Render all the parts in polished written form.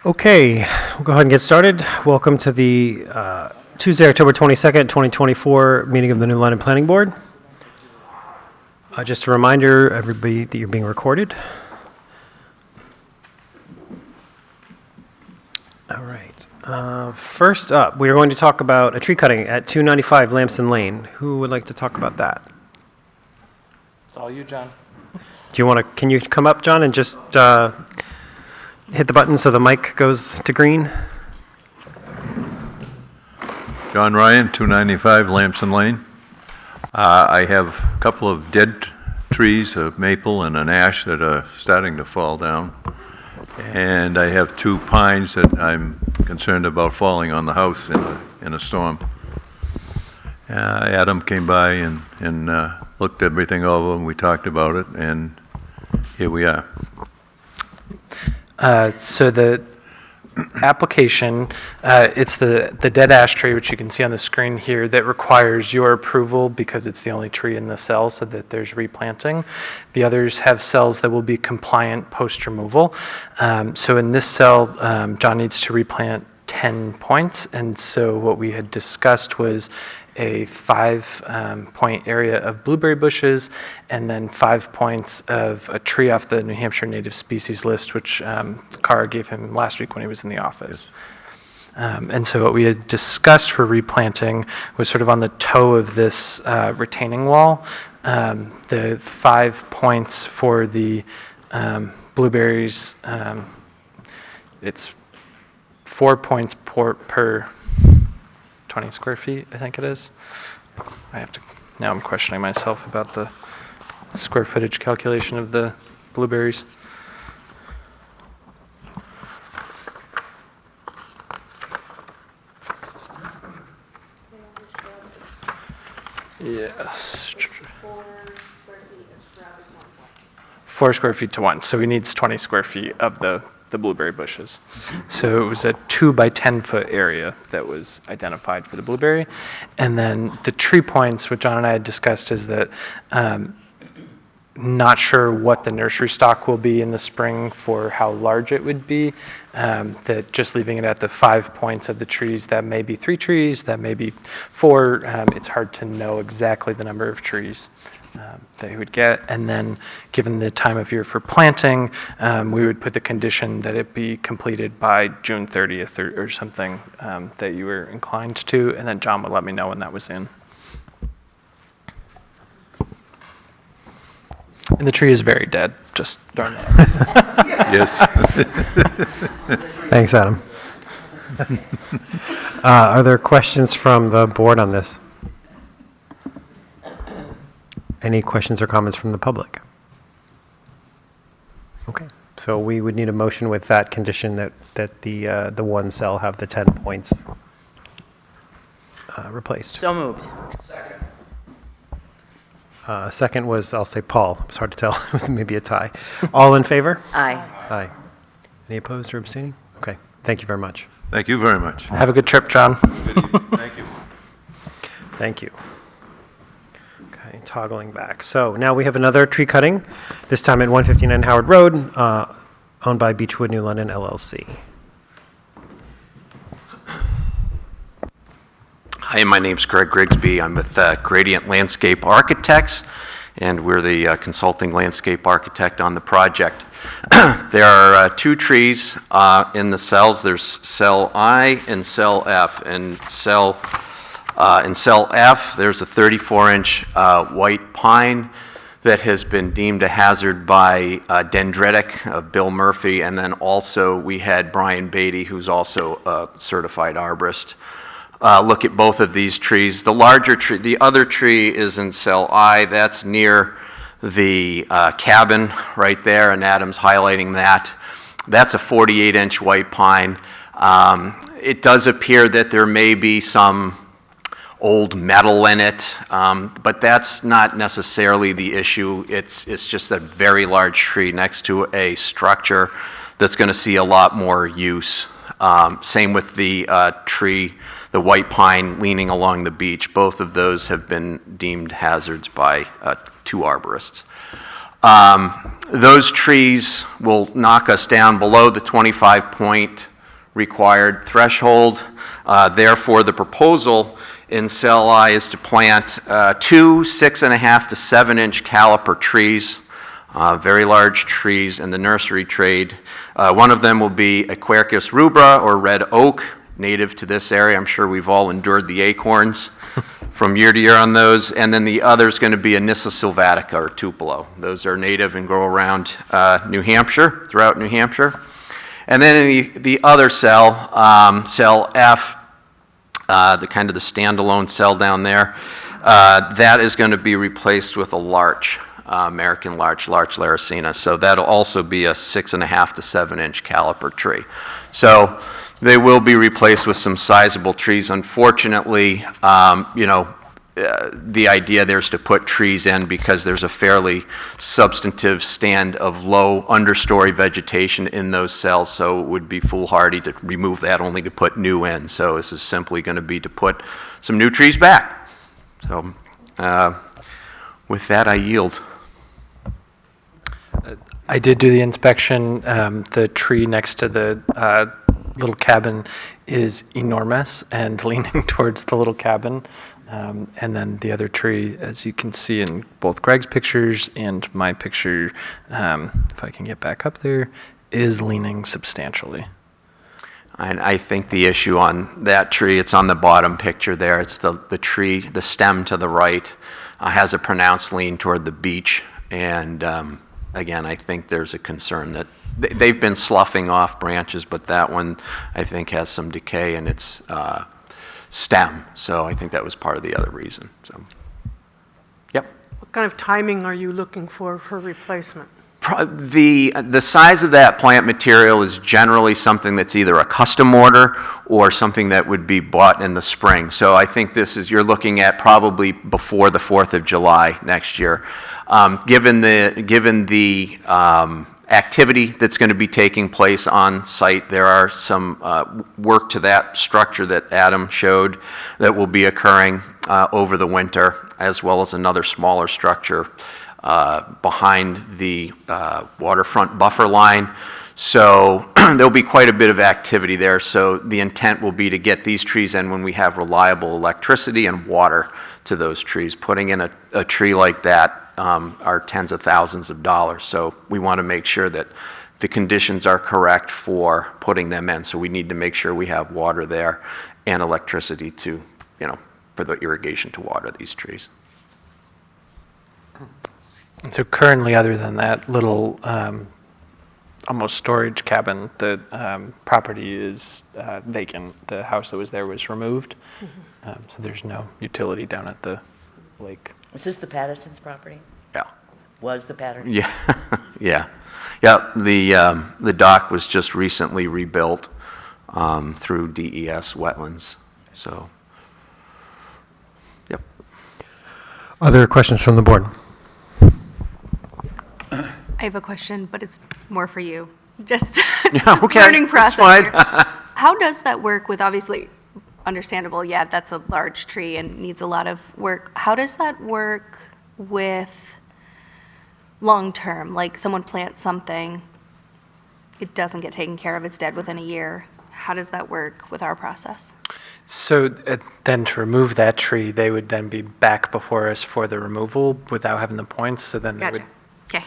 Okay, we'll go ahead and get started. Welcome to the Tuesday, October 22nd, 2024 meeting of the New London Planning Board. Just a reminder, everybody, that you're being recorded. All right. First up, we are going to talk about a tree cutting at 295 Lamson Lane. Who would like to talk about that? It's all you, John. Can you come up, John, and just hit the button so the mic goes to green? John Ryan, 295 Lamson Lane. I have a couple of dead trees, a maple and an ash, that are starting to fall down. And I have two pines that I'm concerned about falling on the house in a storm. Adam came by and looked everything over, and we talked about it, and here we are. So the application, it's the dead ash tree, which you can see on the screen here, that requires your approval because it's the only tree in the cell, so that there's replanting. The others have cells that will be compliant post-removal. So in this cell, John needs to replant 10 points, and so what we had discussed was a 5-point area of blueberry bushes, and then 5 points of a tree off the New Hampshire native species list, which Cara gave him last week when he was in the office. And so what we had discussed for replanting was sort of on the toe of this retaining wall. The 5 points for the blueberries, it's 4 points per 20 square feet, I think it is. Now I'm questioning myself about the square footage calculation of the blueberries. Yes. 4 square feet to 1, so he needs 20 square feet of the blueberry bushes. So it was a 2 by 10 foot area that was identified for the blueberry. And then the tree points, what John and I had discussed, is that not sure what the nursery stock will be in the spring for how large it would be, that just leaving it at the 5 points of the trees, that may be 3 trees, that may be 4. It's hard to know exactly the number of trees that he would get. And then given the time of year for planting, we would put the condition that it be completed by June 30th or something that you were inclined to, and then John would let me know when that was in. And the tree is very dead, just throwing it out. Yes. Thanks, Adam. Are there questions from the board on this? Any questions or comments from the public? Okay, so we would need a motion with that condition that the one cell have the 10 points replaced. So moved. Second was, I'll say Paul. It's hard to tell. It was maybe a tie. All in favor? Aye. Aye. Any opposed or abstaining? Okay, thank you very much. Thank you very much. Have a good trip, John. Thank you. Thank you. Okay, toggling back. So now we have another tree cutting, this time at 159 Howard Road, owned by Beechwood New London, LLC. Hi, my name's Greg Grigsby. I'm with Gradient Landscape Architects, and we're the consulting landscape architect on the project. There are 2 trees in the cells. There's cell I and cell F. In cell F, there's a 34-inch white pine that has been deemed a hazard by Dendritic, Bill Murphy, and then also we had Brian Beatty, who's also a certified arborist. Look at both of these trees. The larger tree, the other tree is in cell I. That's near the cabin right there, and Adam's highlighting that. That's a 48-inch white pine. It does appear that there may be some old metal in it, but that's not necessarily the issue. It's just a very large tree next to a structure that's going to see a lot more use. Same with the tree, the white pine leaning along the beach. Both of those have been deemed hazards by 2 arborists. Those trees will knock us down below the 25-point required threshold. Therefore, the proposal in cell I is to plant 2 6.5 to 7-inch caliper trees, very large trees in the nursery trade. One of them will be a Quercus rubra, or red oak, native to this area. I'm sure we've all endured the acorns from year to year on those. And then the other is going to be a Nyssa sylvatica, or tupelo. Those are native and grow around New Hampshire, throughout New Hampshire. And then in the other cell, cell F, the kind of the standalone cell down there, that is going to be replaced with a larch, American larch, Larch laraceena. So that'll also be a 6.5 to 7-inch caliper tree. So they will be replaced with some sizable trees. Unfortunately, the idea there is to put trees in because there's a fairly substantive stand of low understory vegetation in those cells, so it would be foolhardy to remove that only to put new in. So this is simply going to be to put some new trees back. So with that, I yield. I did do the inspection. The tree next to the little cabin is enormous and leaning towards the little cabin. And then the other tree, as you can see in both Greg's pictures and my picture, if I can get back up there, is leaning substantially. And I think the issue on that tree, it's on the bottom picture there, it's the tree, the stem to the right, has a pronounced lean toward the beach. And again, I think there's a concern that they've been sloughing off branches, but that one I think has some decay in its stem. So I think that was part of the other reason. So, yep. What kind of timing are you looking for replacement? The size of that plant material is generally something that's either a custom order or something that would be bought in the spring. So I think you're looking at probably before the 4th of July next year. Given the activity that's going to be taking place on site, there are some work to that structure that Adam showed that will be occurring over the winter, as well as another smaller structure behind the waterfront buffer line. So there'll be quite a bit of activity there. So the intent will be to get these trees in when we have reliable electricity and water to those trees. Putting in a tree like that are tens of thousands of dollars. So we want to make sure that the conditions are correct for putting them in. So we need to make sure we have water there and electricity to, for the irrigation to water these trees. And so currently, other than that little almost storage cabin, the property is vacant. The house that was there was removed. So there's no utility down at the lake. Is this the Patterson's property? Yeah. Was the Patterson? Yeah, yeah. The dock was just recently rebuilt through DES wetlands. So, yep. Other questions from the board? I have a question, but it's more for you. Just, Yeah, just okay, learning that's process fine. here. How does that work with, obviously, understandable, yeah, that's a large tree and needs a lot of work. How does that work with long-term? Like someone plants something, it doesn't get taken care of, it's dead within a year. How does that work with our process? So then to remove that tree, they would then be back before us for the removal without having the points, so then they Gotcha. would... Okay.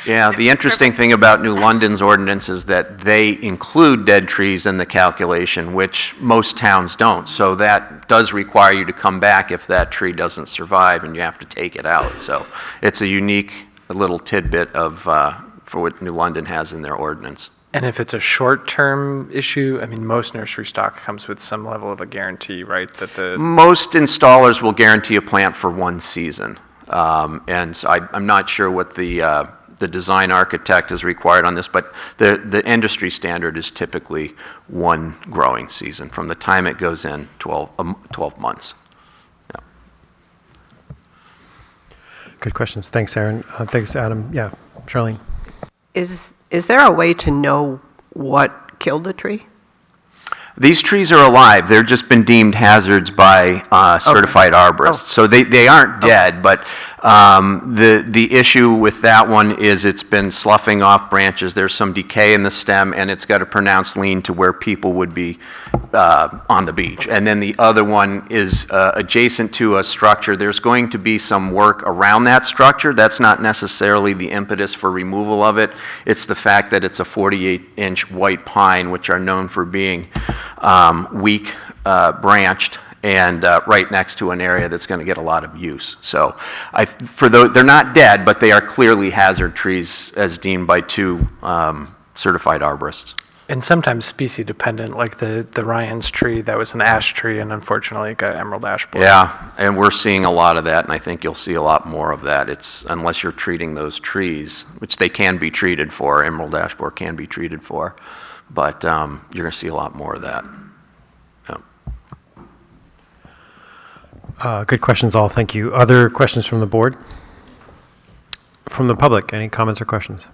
Yeah, the interesting thing about New London's ordinance is that they include dead trees in the calculation, which most towns don't. So that does require you to come back if that tree doesn't survive and you have to take it out. So it's a unique little tidbit of for what New London has in their ordinance. And if it's a short-term issue, I mean, most nursery stock comes with some level of a guarantee, right? That the Most installers will guarantee a plant for one season. And so I'm not sure what the design architect is required on this, but the industry standard is typically one growing season from the time it goes in, 12 months. Yeah. Good questions. Thanks, Aaron. Thanks, Adam. Yeah, Charlene. Is there a way to know what killed the tree? These trees are alive. They've just been deemed hazards by certified arborists. So they aren't dead, but the issue with that one is it's been sloughing off branches. There's some decay in the stem, and it's got a pronounced lean to where people would be on the beach. And then the other one is adjacent to a structure. There's going to be some work around that structure. That's not necessarily the impetus for removal of it. It's the fact that it's a 48-inch white pine, which are known for being weak branched and right next to an area that's going to get a lot of use. So they're not dead, but they are clearly hazard trees as deemed by two certified arborists. And sometimes species dependent, like the Ryan's tree, that was an ash tree, and unfortunately it got emerald ash borer. Yeah, and we're seeing a lot of that, and I think you'll see a lot more of that. It's unless you're treating those trees, which they can be treated for, emerald ash borer can be treated for, but you're going to see a lot more of that. Good questions all, thank you. Other questions from the board? From the public, any comments or questions?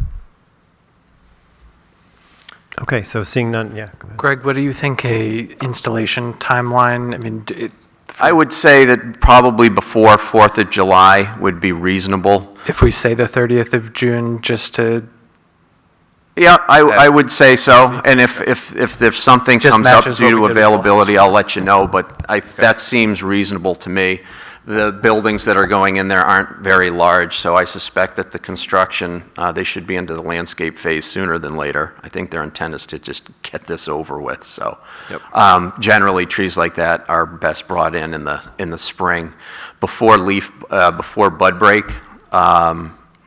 Okay, so seeing none, yeah, go ahead. Greg, what do you think a installation timeline? I mean, I would say that probably before 4th of July would be reasonable. if we say the 30th of June, just to Yeah, I would say so, and if something Just comes up matches due what to we did availability, I'll let you know, but that seems reasonable to me. The buildings that are going in there aren't very large, so I suspect that the construction, they should be into the landscape phase sooner than later. I think their intent is to just get this over with, so. Generally, trees like that are best brought in the spring. Before bud break,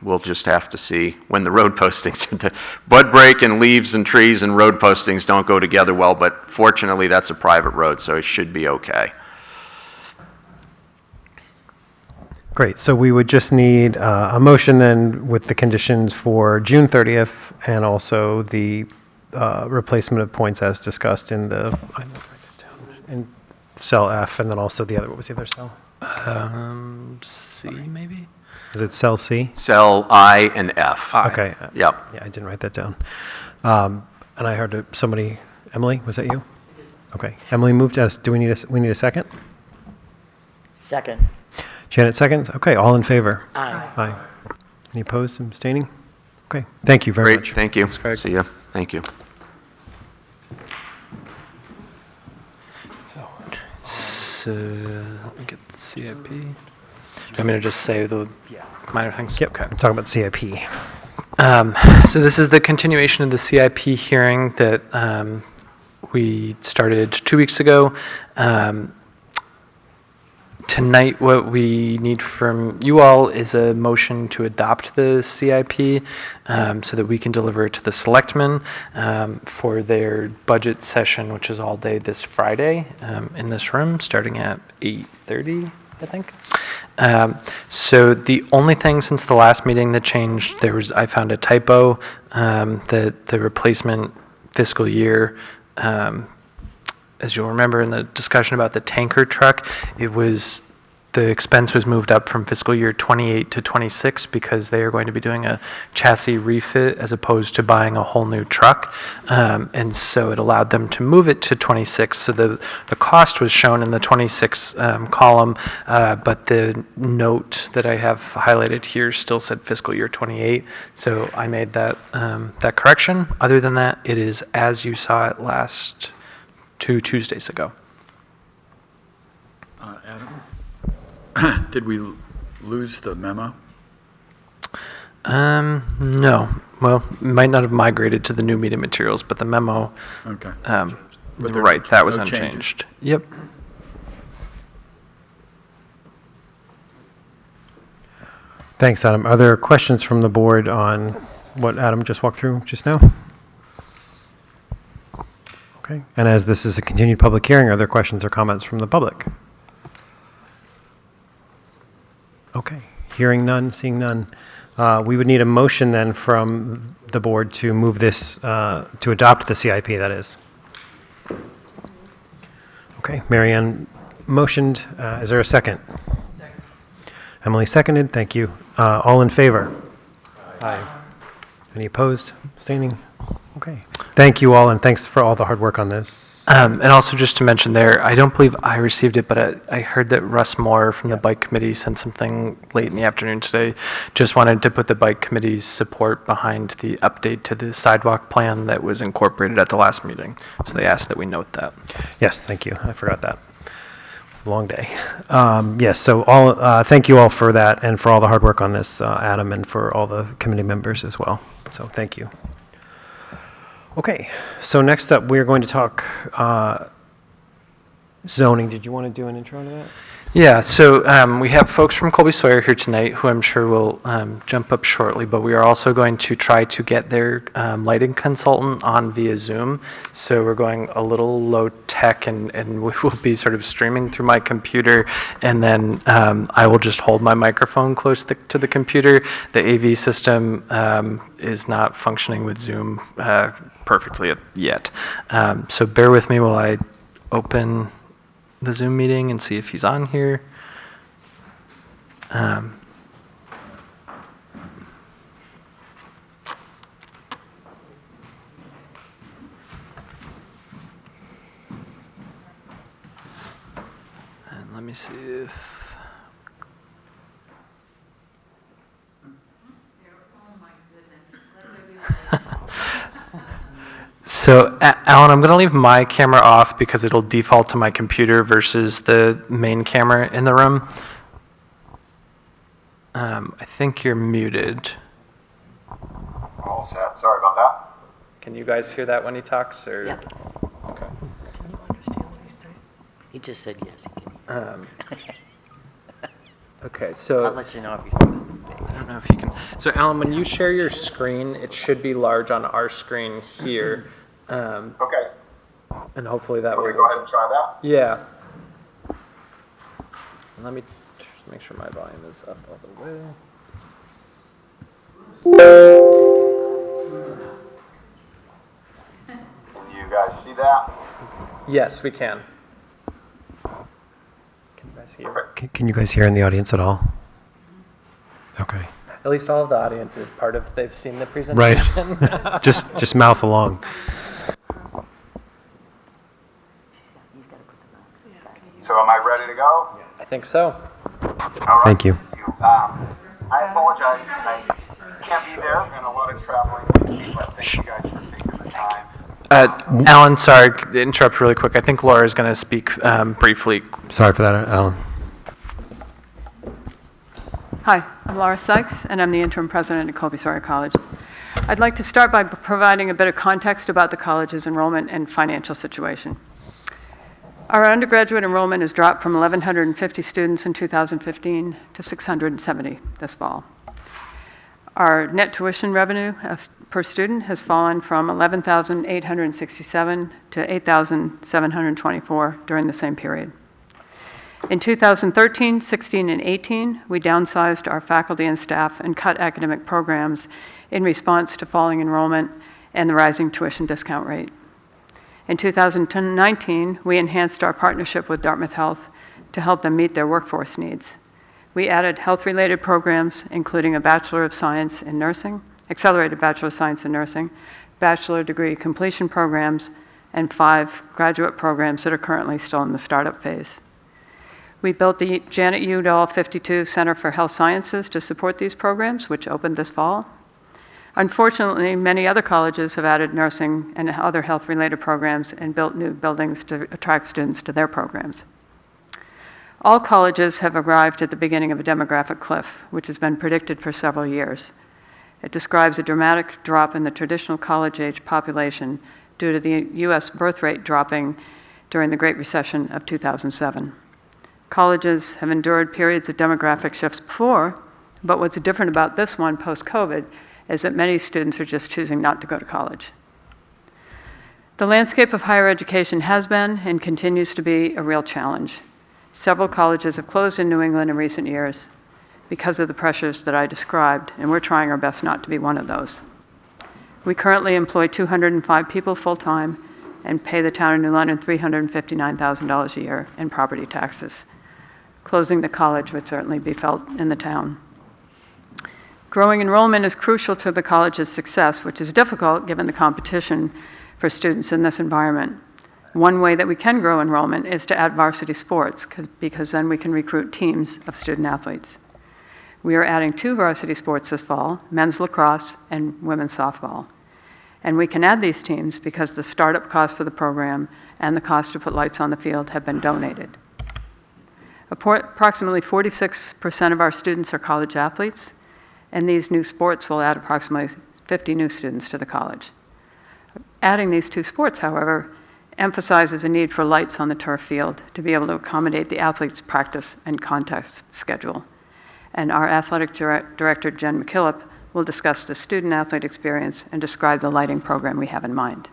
we'll just have to see when the road postings, the bud break and leaves and trees and road postings don't go together well, but fortunately, that's a private road, so it should be okay. Great, so we would just need a motion then with the conditions for June 30th and also the replacement of points as discussed in the, I didn't write that down, in cell F, and then also the other, what was the other cell? C maybe? Is it cell C? Cell I and F. Okay. Yep. Yeah, I didn't write that down. And I heard somebody, Emily, was that you? Okay, Emily moved us. Do we need a second? Second. Janet seconds. Okay, all in favor? Aye. Aye. Any opposed, abstaining? Okay, thank you very Great, much. thank you. Greg. See ya. Thank you. So, let me get the CIP. Do you want me to just say the minor things? Yep, Okay. I'm talking about CIP. So this is the continuation of the CIP hearing that we started 2 weeks ago. Tonight, what we need from you all is a motion to adopt the CIP so that we can deliver it to the selectmen for their budget session, which is all day this Friday in this room, starting at 8:30, I think. So the only thing since the last meeting that changed, I found a typo, that the replacement fiscal year, as you'll remember in the discussion about the tanker truck, the expense was moved up from fiscal year 28 to 26 because they are going to be doing a chassis refit as opposed to buying a whole new truck. And so it allowed them to move it to 26. So the cost was shown in the 26 column, but the note that I have highlighted here still said fiscal year 28. So I made that correction. Other than that, it is as you saw it last 2 Tuesdays ago. Adam, did we lose the memo? No. Well, it might not have migrated to the new meeting materials, but the memo, Okay. you're right, that was no changes. unchanged. Yep. Thanks, Adam. Are there questions from the board on what Adam just walked through just now? Okay, and as this is a continued public hearing, are there questions or comments from the public? Okay, hearing none, seeing none. We would need a motion then from the board to move this, to adopt the CIP, that is. Okay, Mary Ann motioned. Is there a second? Second. Emily seconded. Thank you. All in favor? Aye. Any opposed, abstaining? Okay. Thank you all, and thanks for all the hard work on this. And also just to mention there, I don't believe I received it, but I heard that Russ Moore from the bike committee sent something late in the afternoon today. Just wanted to put the bike committee's support behind the update to the sidewalk plan that was incorporated at the last meeting. So they asked that we note that. Yes, thank you. I forgot that. Long day. Yes, so thank you all for that and for all the hard work on this, Adam, and for all the committee members as well. So thank you. Okay, so next up, we're going to talk zoning. Did you want to do an intro to that? Yeah, so we have folks from Colby Sawyer here tonight who I'm sure will jump up shortly, but we are also going to try to get their lighting consultant on via Zoom. So we're going a little low tech and we will be sort of streaming through my computer, and then I will just hold my microphone close to the computer. The AV system is not functioning with Zoom perfectly yet. So bear with me while I open the Zoom meeting and see if he's on here. And let me see if... So, Alan, I'm going to leave my camera off because it'll default to my computer versus the main camera in the room. I think you're muted. All set. Sorry about that. Can you guys hear that when he talks? Or? Yeah. Okay. Can you understand what he's saying? He just said yes, he can. Okay, I'll so let you know if he's. I don't know if you can. So, Alan, when you share your screen, it should be large on our screen here. Okay. And hopefully that Want will. me to go ahead and try that? Yeah. And let me just make sure my volume is up all the way. Can you guys see that? Yes, we can. Can you guys hear? Perfect. Can you guys hear in the audience at all? Okay. At least all of the audience is part of, they've seen the Right. presentation. just mouth along. So am I ready to go? I think so. All right. Thank you. I apologize. I can't be there and a lot of traveling with me, but thank you guys for taking the time. Alan, sorry, to interrupt really quick. I think Laura is going to speak briefly. Sorry for that, Alan. Hi, I'm Laura Sykes, and I'm the interim president at Colby Sawyer College. I'd like to start by providing a bit of context about the college's enrollment and financial situation. Our undergraduate enrollment has dropped from 1,150 students in 2015 to 670 this fall. Our net tuition revenue per student has fallen from $11,867 to $8,724 during the same period. In 2013, 16, and 18, we downsized our faculty and staff and cut academic programs in response to falling enrollment and the rising tuition discount rate. In 2019, we enhanced our partnership with Dartmouth Health to help them meet their workforce needs. We added health-related programs, including a Bachelor of Science in Nursing, Accelerated Bachelor of Science in Nursing, bachelor degree completion programs, and 5 graduate programs that are currently still in the startup phase. We built the Janet Udall 52 Center for Health Sciences to support these programs, which opened this fall. Unfortunately, many other colleges have added nursing and other health-related programs and built new buildings to attract students to their programs. All colleges have arrived at the beginning of a demographic cliff, which has been predicted for several years. It describes a dramatic drop in the traditional college-age population due to the U.S. birth rate dropping during the Great Recession of 2007. Colleges have endured periods of demographic shifts before, but what's different about this one post-COVID is that many students are just choosing not to go to college. The landscape of higher education has been and continues to be a real challenge. Several colleges have closed in New England in recent years because of the pressures that I described, and we're trying our best not to be one of those. We currently employ 205 people full-time and pay the town of New London $359,000 a year in property taxes. Closing the college would certainly be felt in the town. Growing enrollment is crucial to the college's success, which is difficult given the competition for students in this environment. One way that we can grow enrollment is to add varsity sports, because then we can recruit teams of student athletes. We are adding 2 varsity sports this fall, men's lacrosse and women's softball. And we can add these teams because the startup cost for the program and the cost to put lights on the field have been donated. Approximately 46% of our students are college athletes, and these new sports will add approximately 50 new students to the college. Adding these 2 sports, however, emphasizes a need for lights on the turf field to be able to accommodate the athletes' practice and contest schedule. And our athletic director, Jen McKillop, will discuss the student-athlete experience and describe the lighting program we have in mind.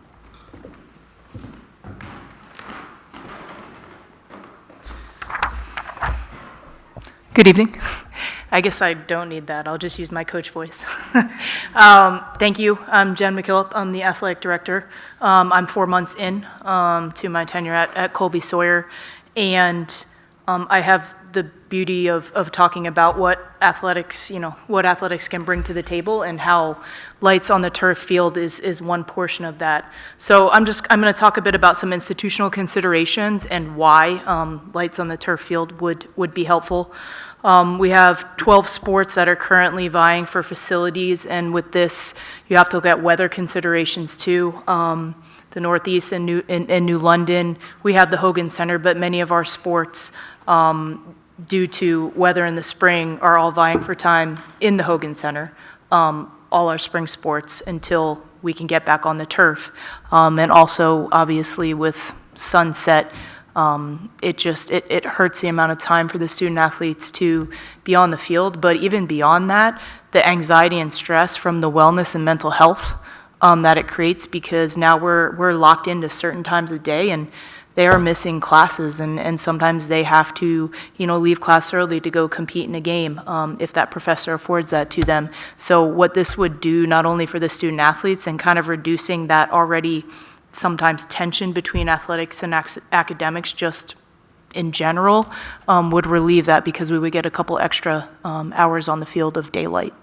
Good evening. I guess I don't need that. I'll just use my coach voice. Thank you. I'm Jen McKillop. I'm the athletic director. I'm 4 months in to my tenure at Colby Sawyer, and I have the beauty of talking about what athletics can bring to the table, and how lights on the turf field is one portion of that. So I'm going to talk a bit about some institutional considerations and why lights on the turf field would be helpful. We have 12 sports that are currently vying for facilities, and with this, you have to look at weather considerations too. The Northeast and New London, we have the Hogan Center, but many of our sports, due to weather in the spring, are all vying for time in the Hogan Center, all our spring sports, until we can get back on the turf. And also, obviously, with sunset, it hurts the amount of time for the student athletes to be on the field. But even beyond that, the anxiety and stress from the wellness and mental health that it creates, because now we're locked into certain times of day, and they are missing classes, and sometimes they have to, leave class early to go compete in a game if that professor affords that to them. So what this would do, not only for the student athletes and kind of reducing that already sometimes tension between athletics and academics just in general, would relieve that, because we would get a couple extra hours on the field of daylight.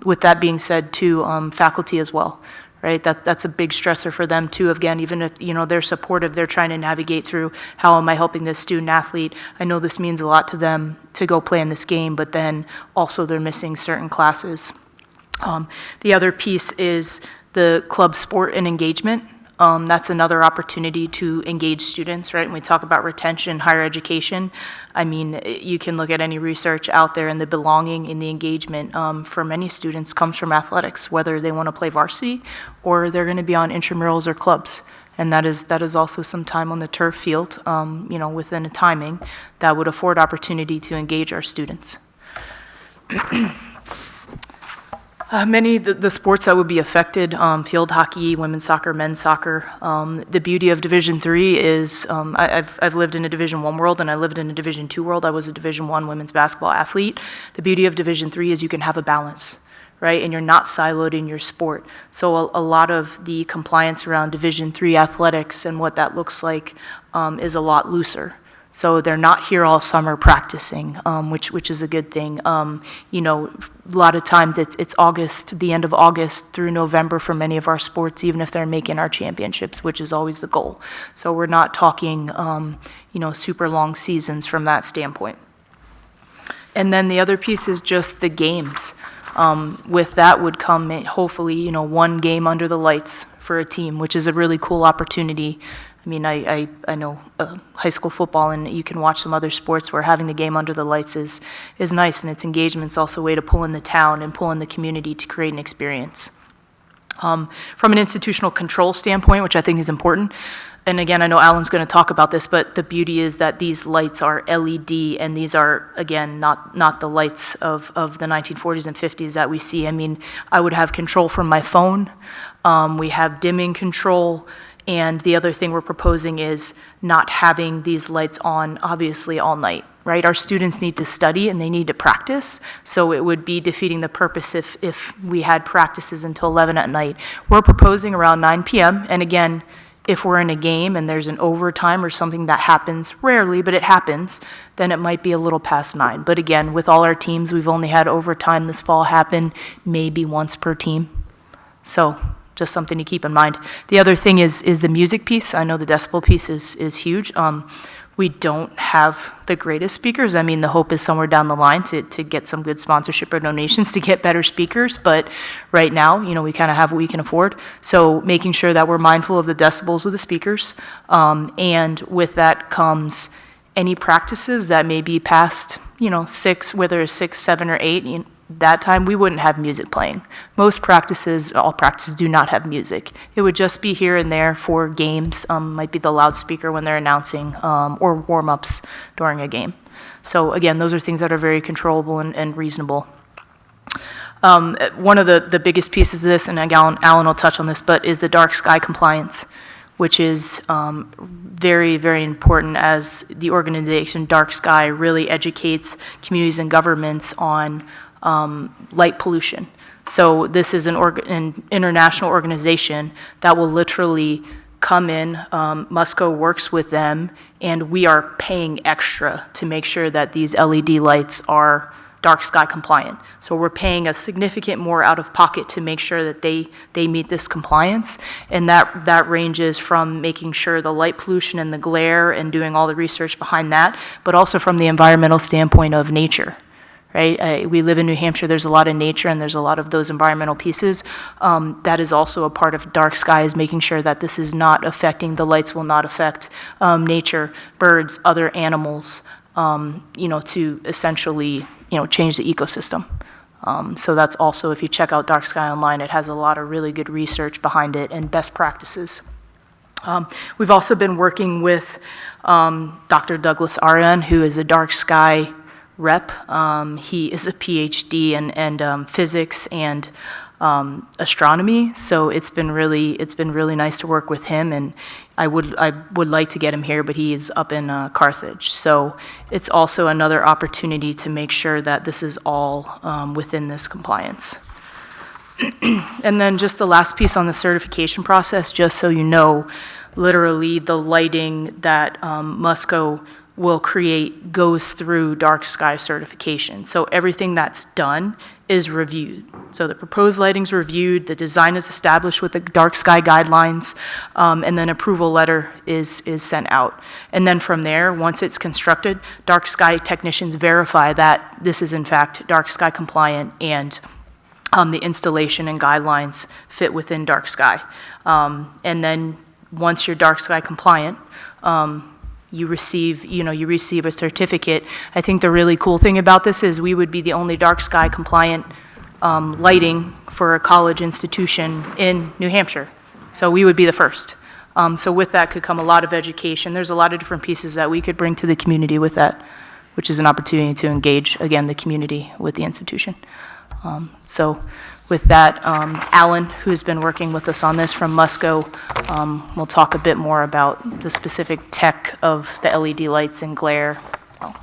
With that being said, too, faculty as well, right? That's a big stressor for them too. Again, even if they're supportive, they're trying to navigate through, how am I helping this student athlete? I know this means a lot to them to go play in this game, but then also they're missing certain classes. The other piece is the club sport and engagement. That's another opportunity to engage students, right? When we talk about retention, higher education, I mean, you can look at any research out there, and the belonging and the engagement for many students comes from athletics, whether they want to play varsity or they're going to be on intramurals or clubs. And that is also some time on the turf field, within a timing that would afford opportunity to engage our students. Many of the sports that would be affected, field hockey, women's soccer, men's soccer. The beauty of Division III is I've lived in a Division I world, and I lived in a Division II world. I was a Division I women's basketball athlete. The beauty of Division III is you can have a balance, right? And you're not siloed in your sport. So a lot of the compliance around Division III athletics and what that looks like is a lot looser. So they're not here all summer practicing, which is a good thing. A lot of times it's August, the end of August through November for many of our sports, even if they're making our championships, which is always the goal. So we're not talking, super long seasons from that standpoint. And then the other piece is just the games. With that would come, hopefully, one game under the lights for a team, which is a really cool opportunity. I mean, I know high school football, and you can watch some other sports where having the game under the lights is nice, and its engagement's also a way to pull in the town and pull in the community to create an experience. From an institutional control standpoint, which I think is important, and again, I know Alan's going to talk about this, but the beauty is that these lights are LED, and these are, again, not the lights of the 1940s and 50s that we see. I mean, I would have control from my phone. We have dimming control. And the other thing we're proposing is not having these lights on, obviously, all night, right? Our students need to study and they need to practice, so it would be defeating the purpose if we had practices until 11 at night. We're proposing around 9 p.m., and again, if we're in a game and there's an overtime or something that happens rarely, but it happens, then it might be a little past 9. But again, with all our teams, we've only had overtime this fall happen maybe once per team. So just something to keep in mind. The other thing is the music piece. I know the decibel piece is huge. We don't have the greatest speakers. I mean, the hope is somewhere down the line to get some good sponsorship or donations to get better speakers, but right now, we kind of have what we can afford. So making sure that we're mindful of the decibels of the speakers, and with that comes any practices that may be past, 6, whether it's 6, 7, or 8, that time we wouldn't have music playing. Most practices, all practices do not have music. It would just be here and there for games, might be the loudspeaker when they're announcing, or warm-ups during a game. So again, those are things that are very controllable and reasonable. One of the biggest pieces of this, and Alan will touch on this, but is the dark sky compliance, which is very, very important, as the organization Dark Sky really educates communities and governments on light pollution. So this is an international organization that will literally come in. Musco works with them, and we are paying extra to make sure that these LED lights are dark sky compliant. So we're paying a significant more out of pocket to make sure that they meet this compliance, and that ranges from making sure the light pollution and the glare and doing all the research behind that, but also from the environmental standpoint of nature. Right? We live in New Hampshire, there's a lot of nature and there's a lot of those environmental pieces. That is also a part of dark sky, is making sure that this is not affecting, the lights will not affect nature, birds, other animals, to essentially, change the ecosystem. So that's also, if you check out Dark Sky online, it has a lot of really good research behind it and best practices. We've also been working with Dr. Douglas Arian, who is a dark sky rep. He is a PhD in physics and astronomy, so it's been really nice to work with him, and I would like to get him here, but he is up in Carthage. So it's also another opportunity to make sure that this is all within this compliance. And then just the last piece on the certification process, just so you know, literally the lighting that Musco will create goes through dark sky certification. So everything that's done is reviewed. So the proposed lighting's reviewed, the design is established with the dark sky guidelines, and then approval letter is sent out. And then from there, once it's constructed, dark sky technicians verify that this is in fact dark sky compliant, and the installation and guidelines fit within dark sky. And then once you're dark sky compliant, you receive a certificate. I think the really cool thing about this is we would be the only dark sky compliant lighting for a college institution in New Hampshire. So we would be the first. So with that could come a lot of education. There's a lot of different pieces that we could bring to the community with that, which is an opportunity to engage, again, the community with the institution. So with that, Alan, who's been working with us on this from Musco, will talk a bit more about the specific tech of the LED lights and glare.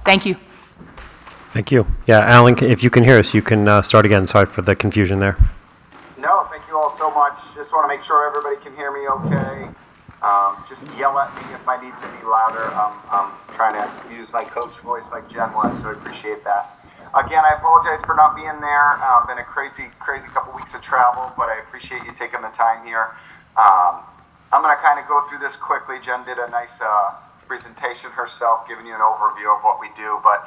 Thank you. Thank you. Yeah, Alan, if you can hear us, you can start again. Sorry for the confusion there. No, thank you all so much. Just want to make sure everybody can hear me okay. Just yell at me if I need to be louder. I'm trying to use my coach voice like Jen was, so I appreciate that. Again, I apologize for not being there. Been a crazy couple weeks of travel, but I appreciate you taking the time here. I'm going to kind of go through this quickly. Jen did a nice presentation herself, giving you an overview of what we do. But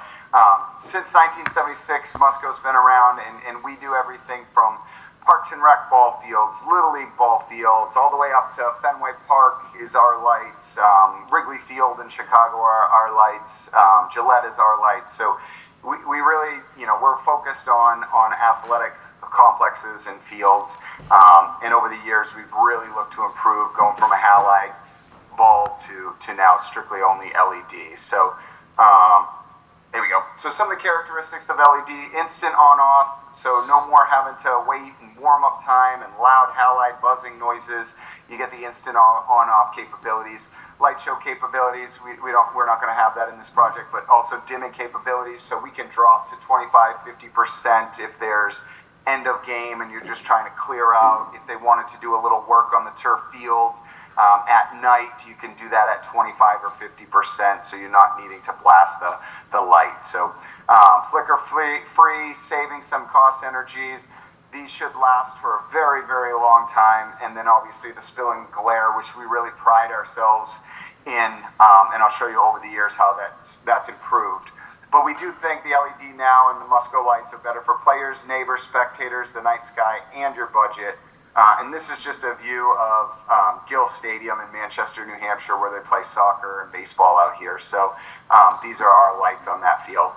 since 1976, Musco's been around, and we do everything from Parks and Rec ball fields, Little League ball fields, all the way up to Fenway Park is our lights. Wrigley Field in Chicago are our lights. Gillette is our lights. So we really, we're focused on athletic complexes and fields. And over the years, we've really looked to improve, going from a halide bulb to now strictly only LED. So there we go. So some of the characteristics of LED: instant on-off, so no more having to wait and warm-up time and loud halide buzzing noises. You get the instant on-off capabilities. Light show capabilities, we're not going to have that in this project, but also dimming capabilities, so we can drop to 25-50% if there's end of game and you're just trying to clear out. If they wanted to do a little work on the turf field, At night, you can do that at 25 or 50%, so you're not needing to blast the light. So flicker free, saving some cost energies. These should last for a very, very long time. And then obviously the spill and glare, which we really pride ourselves in, and I'll show you over the years how that's improved. But we do think the LED now and the Musco lights are better for players, neighbors, spectators, the night sky, and your budget. And this is just a view of Gill Stadium in Manchester, New Hampshire, where they play soccer and baseball out here. So these are our lights on that field.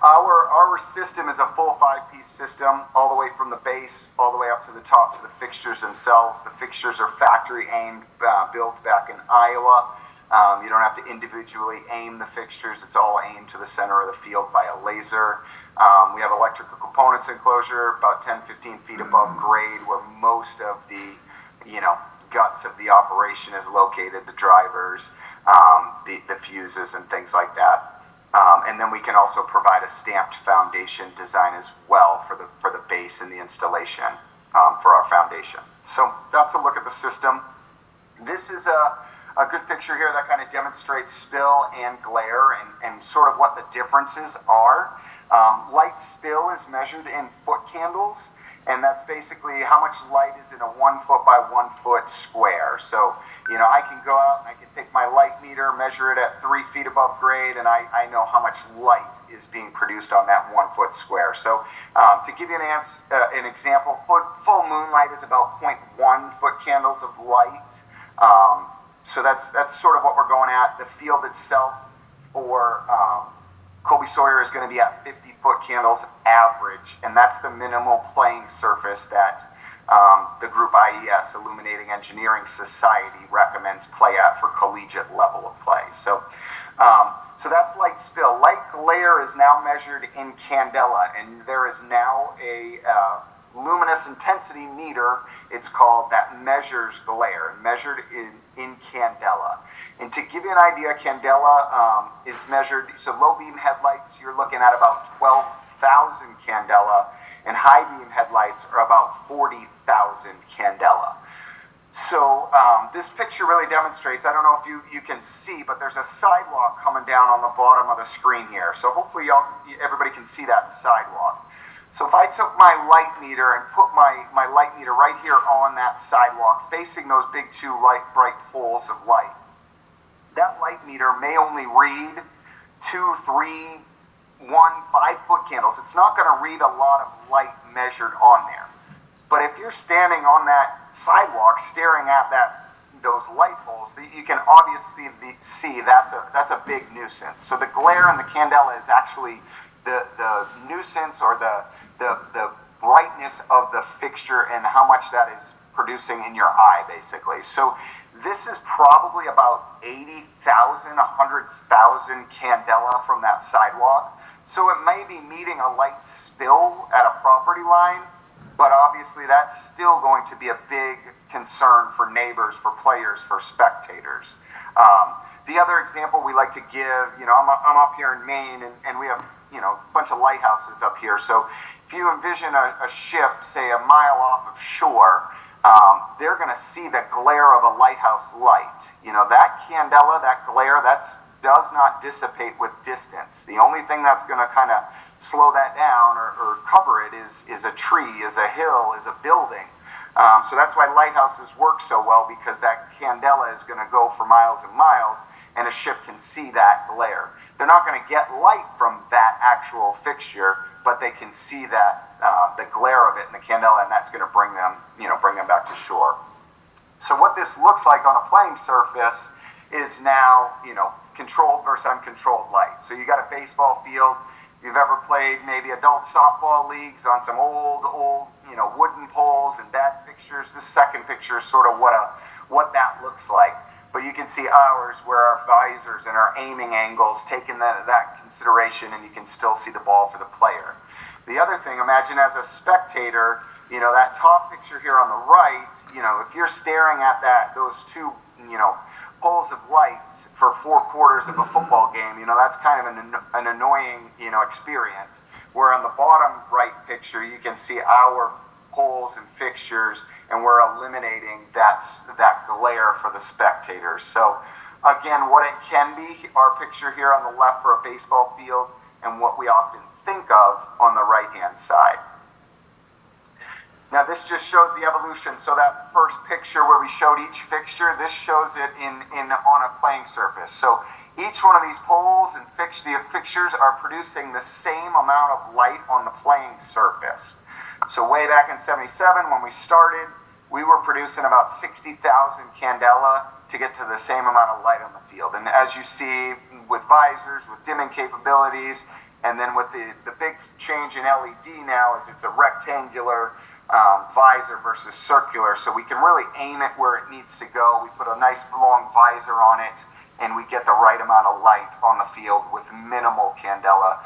Our system is a full 5-piece system, all the way from the base, all the way up to the top to the fixtures themselves. The fixtures are factory aimed, built back in Iowa. You don't have to individually aim the fixtures. It's all aimed to the center of the field by a laser. We have electrical components enclosure about 10-15 feet above grade, where most of the guts of the operation is located, the drivers, the fuses and things like that. And then we can also provide a stamped foundation design as well for the base and the installation for our foundation. So that's a look at the system. This is a good picture here that kind of demonstrates spill and glare and sort of what the differences are. Light spill is measured in foot candles, and that's basically how much light is in a 1 foot by 1 foot square. So, I can go out and I can take my light meter, measure it at 3 feet above grade, and I know how much light is being produced on that 1 foot square. So, to give you an example, full moonlight is about 0.1 foot candles of light. So that's sort of what we're going at. The field itself for Colby Sawyer is going to be at 50 foot candles average, and that's the minimal playing surface that the group IES, Illuminating Engineering Society, recommends play at for collegiate level of play. So that's light spill. Light glare is now measured in candela, and there is now a luminous intensity meter, it's called, that measures glare, measured in candela. And to give you an idea, candela is measured, so low beam headlights, you're looking at about 12,000 candela, and high beam headlights are about 40,000 candela. So this picture really demonstrates, I don't know if you can see, but there's a sidewalk coming down on the bottom of the screen here. So hopefully everybody can see that sidewalk. So if I took my light meter and put my light meter right here on that sidewalk, facing those big two bright poles of light, that light meter may only read 2, 3, 1, 5 foot candles. It's not going to read a lot of light measured on there. But if you're standing on that sidewalk staring at those light poles, you can obviously see that's a big nuisance. So the glare in the candela is actually the nuisance or the brightness of the fixture and how much that is producing in your eye, basically. So this is probably about 80,000, 100,000 candela from that sidewalk. So it may be meeting a light spill at a property line, but obviously that's still going to be a big concern for neighbors, for players, for spectators. The other example we like to give, I'm up here in Maine, and we have a bunch of lighthouses up here. So if you envision a ship, say a mile off of shore, they're going to see the glare of a lighthouse light. That candela, that glare, does not dissipate with distance. The only thing that's going to kind of slow that down or cover it is a tree, is a hill, is a building. So that's why lighthouses work so well, because that candela is going to go for miles and miles, and a ship can see that glare. They're not going to get light from that actual fixture, but they can see that the glare of it in the candela, and that's going to bring them back to shore. So what this looks like on a playing surface is now, controlled versus uncontrolled light. So you got a baseball field. If you've ever played maybe adult softball leagues on some old, wooden poles and bad fixtures, this second picture is sort of what that looks like. But you can see ours where our visors and our aiming angles taking that consideration, and you can still see the ball for the player. The other thing, imagine as a spectator, that top picture here on the right, if you're staring at those two, poles of lights for 4 quarters of a football game, that's kind of an annoying, experience. Where on the bottom right picture, you can see our poles and fixtures, and we're eliminating that glare for the spectators. So again, what it can be, our picture here on the left for a baseball field, and what we often think of on the right-hand side. Now this just shows the evolution. So that first picture where we showed each fixture, this shows it on a playing surface. So each one of these poles and the fixtures are producing the same amount of light on the playing surface. So way back in '77 when we started, we were producing about 60,000 candela to get to the same amount of light on the field. And as you see with visors, with dimming capabilities, and then with the big change in LED now is it's a rectangular visor versus circular, so we can really aim it where it needs to go. We put a nice long visor on it, and we get the right amount of light on the field with minimal candela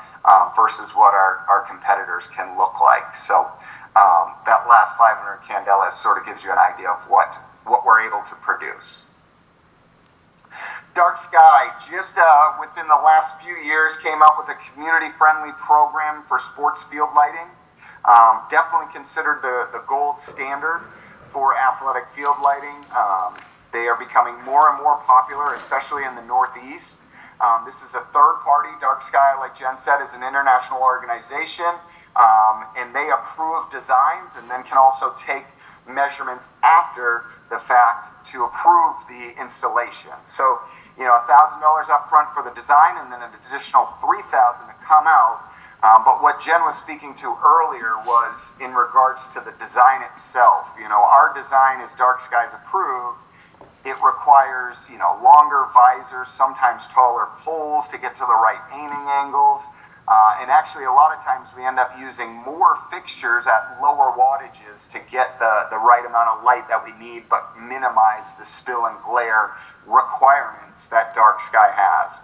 versus what our competitors can look like. So that last 500 candelas sort of gives you an idea of what we're able to produce. Dark Sky, just within the last few years, came up with a community-friendly program for sports field lighting. Definitely considered the gold standard for athletic field lighting. They are becoming more and more popular, especially in the Northeast. This is a third party. Dark Sky, like Jen said, is an international organization, and they approve designs and then can also take measurements after the fact to approve the installation. So, $1,000 up front for the design and then an additional $3,000 to come out. But what Jen was speaking to earlier was in regards to the design itself. Our design is Dark Skies approved. It requires, longer visors, sometimes taller poles to get to the right aiming angles. And actually, a lot of times we end up using more fixtures at lower wattages to get the right amount of light that we need, but minimize the spill and glare requirements that Dark Sky has.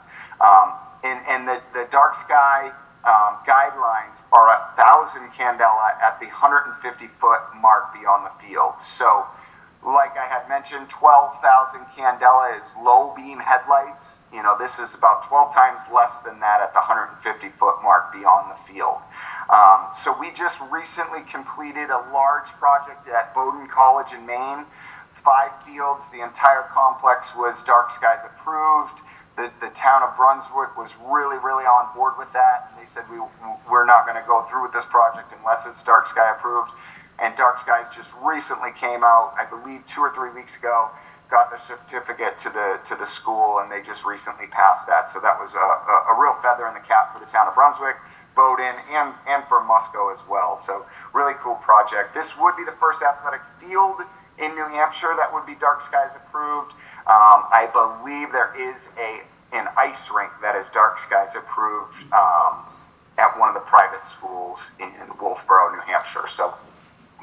And the Dark Sky guidelines are 1,000 candela at the 150-foot mark beyond the field. So, like I had mentioned, 12,000 candela is low beam headlights. This is about 12 times less than that at the 150-foot mark beyond the field. So we just recently completed a large project at Bowdoin College in Maine. 5 fields, the entire complex was Dark Skies approved. The town of Brunswick was really, really on board with that. And they said, we're not going to go through with this project unless it's Dark Sky approved. And Dark Skies just recently came out, I believe 2 or 3 weeks ago, got their certificate to the school, and they just recently passed that. So that was a real feather in the cap for the town of Brunswick, Bowdoin, and for Musco as well. So really cool project. This would be the first athletic field in New Hampshire that would be Dark Skies approved. I believe there is an ice rink that is Dark Skies approved at one of the private schools in Wolfboro, New Hampshire. So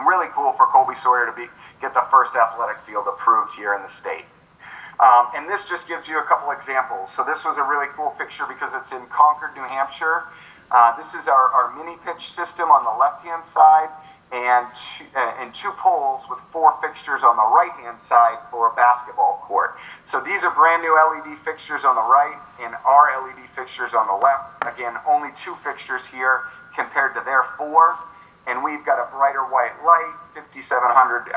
really cool for Colby Sawyer to get the first athletic field approved here in the state. And this just gives you a couple examples. So this was a really cool picture because it's in Concord, New Hampshire. This is our mini pitch system on the left-hand side, and 2 poles with 4 fixtures on the right-hand side for a basketball court. So these are brand new LED fixtures on the right and our LED fixtures on the left. Again, only 2 fixtures here compared to their 4. And we've got a brighter white light, 5,700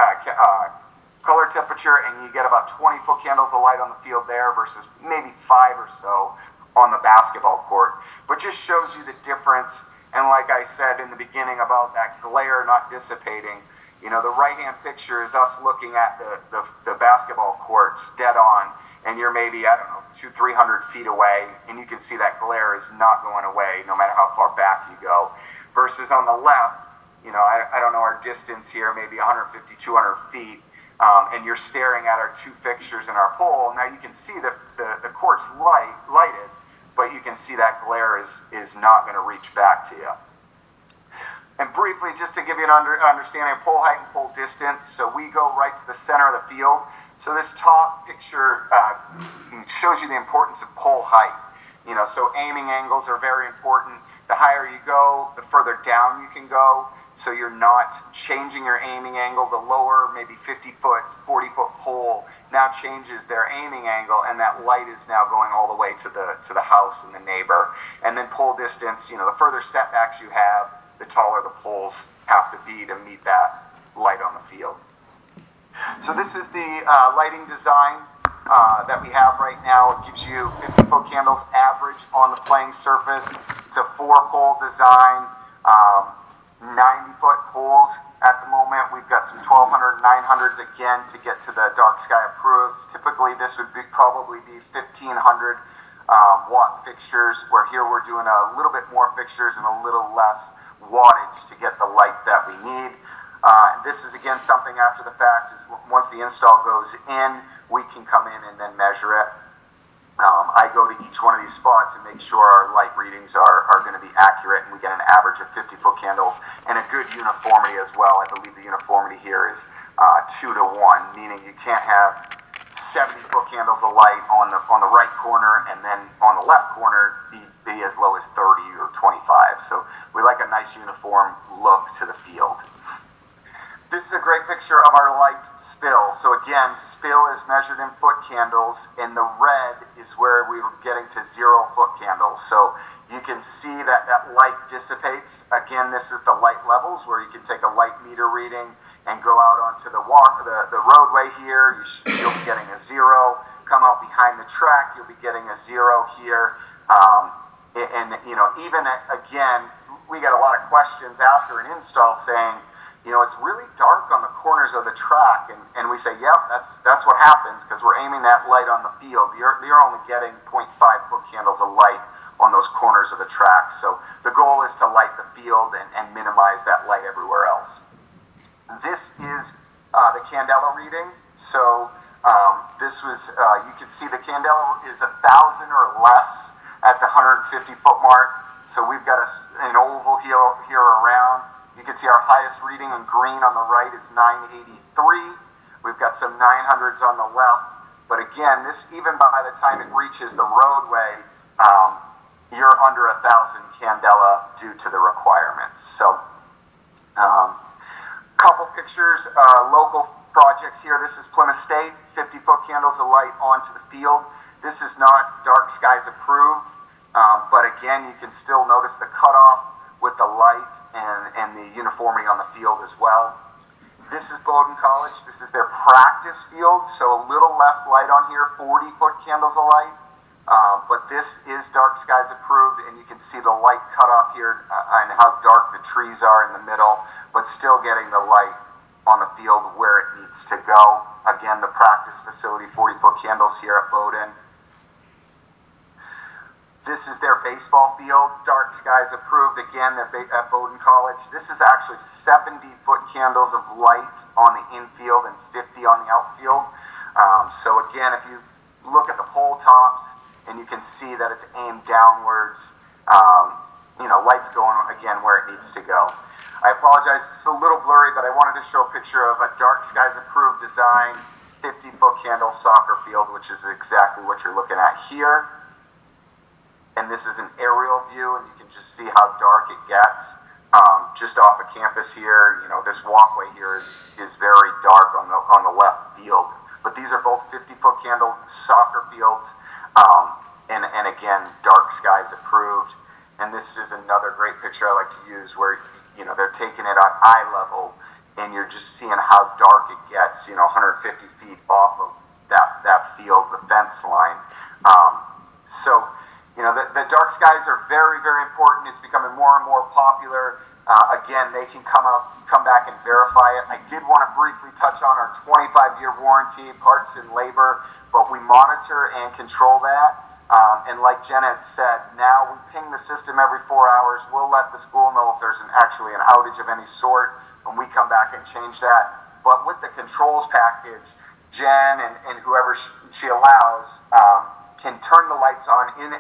color temperature, and you get about 20-foot candles of light on the field there versus maybe 5 or so on the basketball court. But just shows you the difference. And like I said in the beginning about that glare not dissipating, the right-hand picture is us looking at the basketball courts dead on, and you're maybe, 200-300 feet away, and you can see that glare is not going away no matter how far back you go. Versus on the left, I don't know our distance here, maybe 150, 200 feet, and you're staring at our 2 fixtures and our pole. Now you can see the court's lighted, but you can see that glare is not going to reach back to you. And briefly, just to give you an understanding of pole height and pole distance, so we go right to the center of the field. So this top picture shows you the importance of pole height. So aiming angles are very important. The higher you go, the further down you can go. So you're not changing your aiming angle. The lower, maybe 50-foot, 40-foot pole now changes their aiming angle, and that light is now going all the way to the house and the neighbor. And then pole distance, the further setbacks you have, the taller the poles have to be to meet that light on the field. So this is the lighting design that we have right now. It gives you 50-foot candles average on the playing surface. It's a 4-pole design, 90-foot poles at the moment. We've got some 1200 900s again to get to the dark sky approved. Typically this would probably be 1500 watt fixtures, where here we're doing a little bit more fixtures and a little less wattage to get the light that we need. This is again something after the fact. Is once the install goes in, we can come in and then measure it. I go to each one of these spots and make sure our light readings are going to be accurate, and we get an average of 50-foot candles and a good uniformity as well. I believe the uniformity here is 2 to 1, meaning you can't have 70-foot candles of light on the right corner and then on the left corner be as low as 30 or 25. So we like a nice uniform look to the field. This is a great picture of our light spill. So again, spill is measured in foot candles, and the red is where we were getting to 0-foot candles. So you can see that light dissipates. Again, this is the light levels where you can take a light meter reading and go out onto the roadway here. You'll be getting a 0. Come out behind the track, you'll be getting a 0 here. And even again, we got a lot of questions after an install saying, it's really dark on the corners of the track, and we say, yep, that's what happens because we're aiming that light on the field. You're only getting 0.5-foot candles of light on those corners of the track. So the goal is to light the field and minimize that light everywhere else. This is the candela reading. So this was, you can see the candela is 1,000 or less at the 150-foot mark. So we've got an oval here around. You can see our highest reading in green on the right is 983. We've got some 900s on the left. But again, this, even by the time it reaches the roadway, you're under 1,000 candela due to the requirements. So, couple pictures, local projects here. This is Plymouth State, 50-foot candles of light onto the field. This is not dark skies approved, but again, you can still notice the cutoff with the light and the uniformity on the field as well. This is Bowdoin College. This is their practice field, so a little less light on here, 40-foot candles of light. But this is dark skies approved, and you can see the light cutoff here and how dark the trees are in the middle, but still getting the light on the field where it needs to go. Again, the practice facility, 40-foot candles here at Bowdoin. This is their baseball field, dark skies approved, again, at Bowdoin College. This is actually 70-foot candles of light on the infield and 50 on the outfield. So again, if you look at the pole tops, and you can see that it's aimed downwards, light's going, again, where it needs to go. I apologize, it's a little blurry, but I wanted to show a picture of a dark skies approved design, 50-foot candle soccer field, which is exactly what you're looking at here. And this is an aerial view, and you can just see how dark it gets. Just off of campus here, this walkway here is very dark on the left field. But these are both 50-foot candle soccer fields, and again, dark skies approved. And this is another great picture I like to use where, they're taking it at eye level, and you're just seeing how dark it gets, 150 feet off of that field, the fence line. The dark skies are very, very important. It's becoming more and more popular. Again, they can come back and verify it. I did want to briefly touch on our 25-year warranty, parts and labor, but we monitor and control that. And like Jen had said, now we ping the system every 4 hours. We'll let the school know if there's actually an outage of any sort, and we come back and change that. But with the controls package, Jen and whoever she allows can turn the lights on and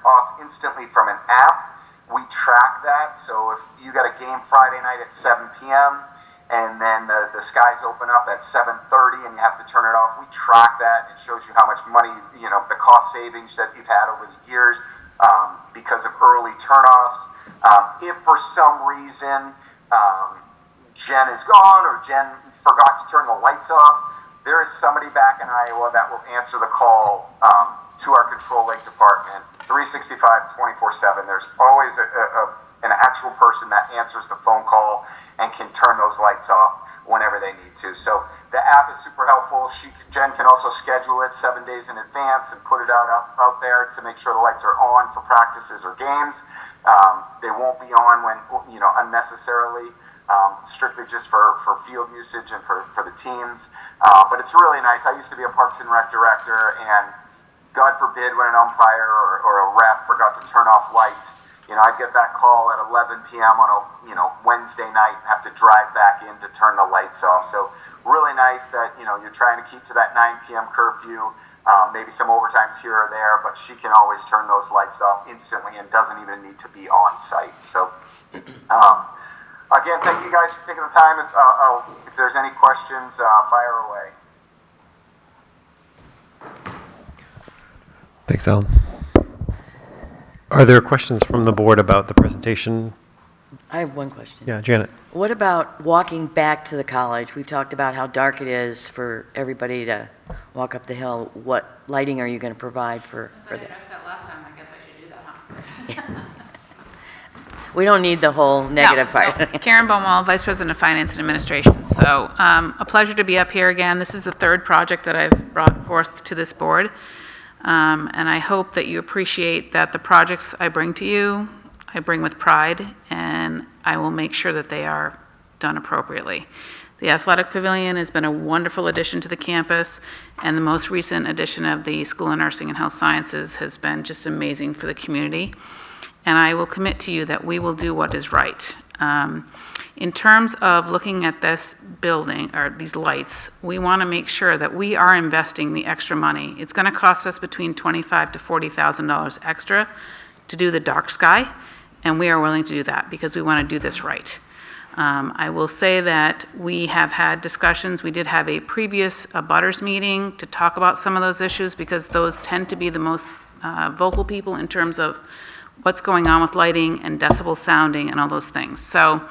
off instantly from an app. We track that, so if you got a game Friday night at 7 p.m., and then the skies open up at 7:30 and you have to turn it off, we track that. It shows you how much money, the cost savings that you've had over the years because of early turnoffs. If for some reason Jen is gone or Jen forgot to turn the lights off, there is somebody back in Iowa that will answer the call to our Control Lake department, 365, 24/7. There's always an actual person that answers the phone call, and can turn those lights off whenever they need to. So the app is super helpful. Jen can also schedule it 7 days in advance and put it out there to make sure the lights are on for practices or games. They won't be on when, unnecessarily, strictly just for field usage and for the teams. But it's really nice. I used to be a Parks and Rec director, and God forbid when an umpire or a ref forgot to turn off lights, I'd get that call at 11 p.m. on a Wednesday night and have to drive back in to turn the lights off. So really nice that you're trying to keep to that 9 p.m. curfew. Maybe some overtimes here or there, but she can always turn those lights off instantly and doesn't even need to be on site. So again, thank you guys for taking the time. If there's any questions, fire away. Thanks, Alan. Are there questions from the board about the presentation? I have one question. Yeah, Janet. What about walking back to the college? We've talked about how dark it is for everybody to walk up the hill. What lighting are you going to provide for that? Since I addressed that last time, I guess I should do that, huh? We don't need the whole negative part. No. Karen Beaumont, Vice President of Finance and Administration. So a pleasure to be up here again. This is the third project that I've brought forth to this board. And I hope that you appreciate that the projects I bring to you, I bring with pride, and I will make sure that they are done appropriately. The athletic pavilion has been a wonderful addition to the campus, and the most recent addition of the School of Nursing and Health Sciences has been just amazing for the community. And I will commit to you that we will do what is right. In terms of looking at this building, or these lights, we want to make sure that we are investing the extra money. It's going to cost us between $25,000 to $40,000 extra to do the dark sky, and we are willing to do that because we want to do this right. I will say that we have had discussions. We did have a previous abutters meeting to talk about some of those issues because those tend to be the most vocal people in terms of what's going on with lighting and decibel sounding and all those things. So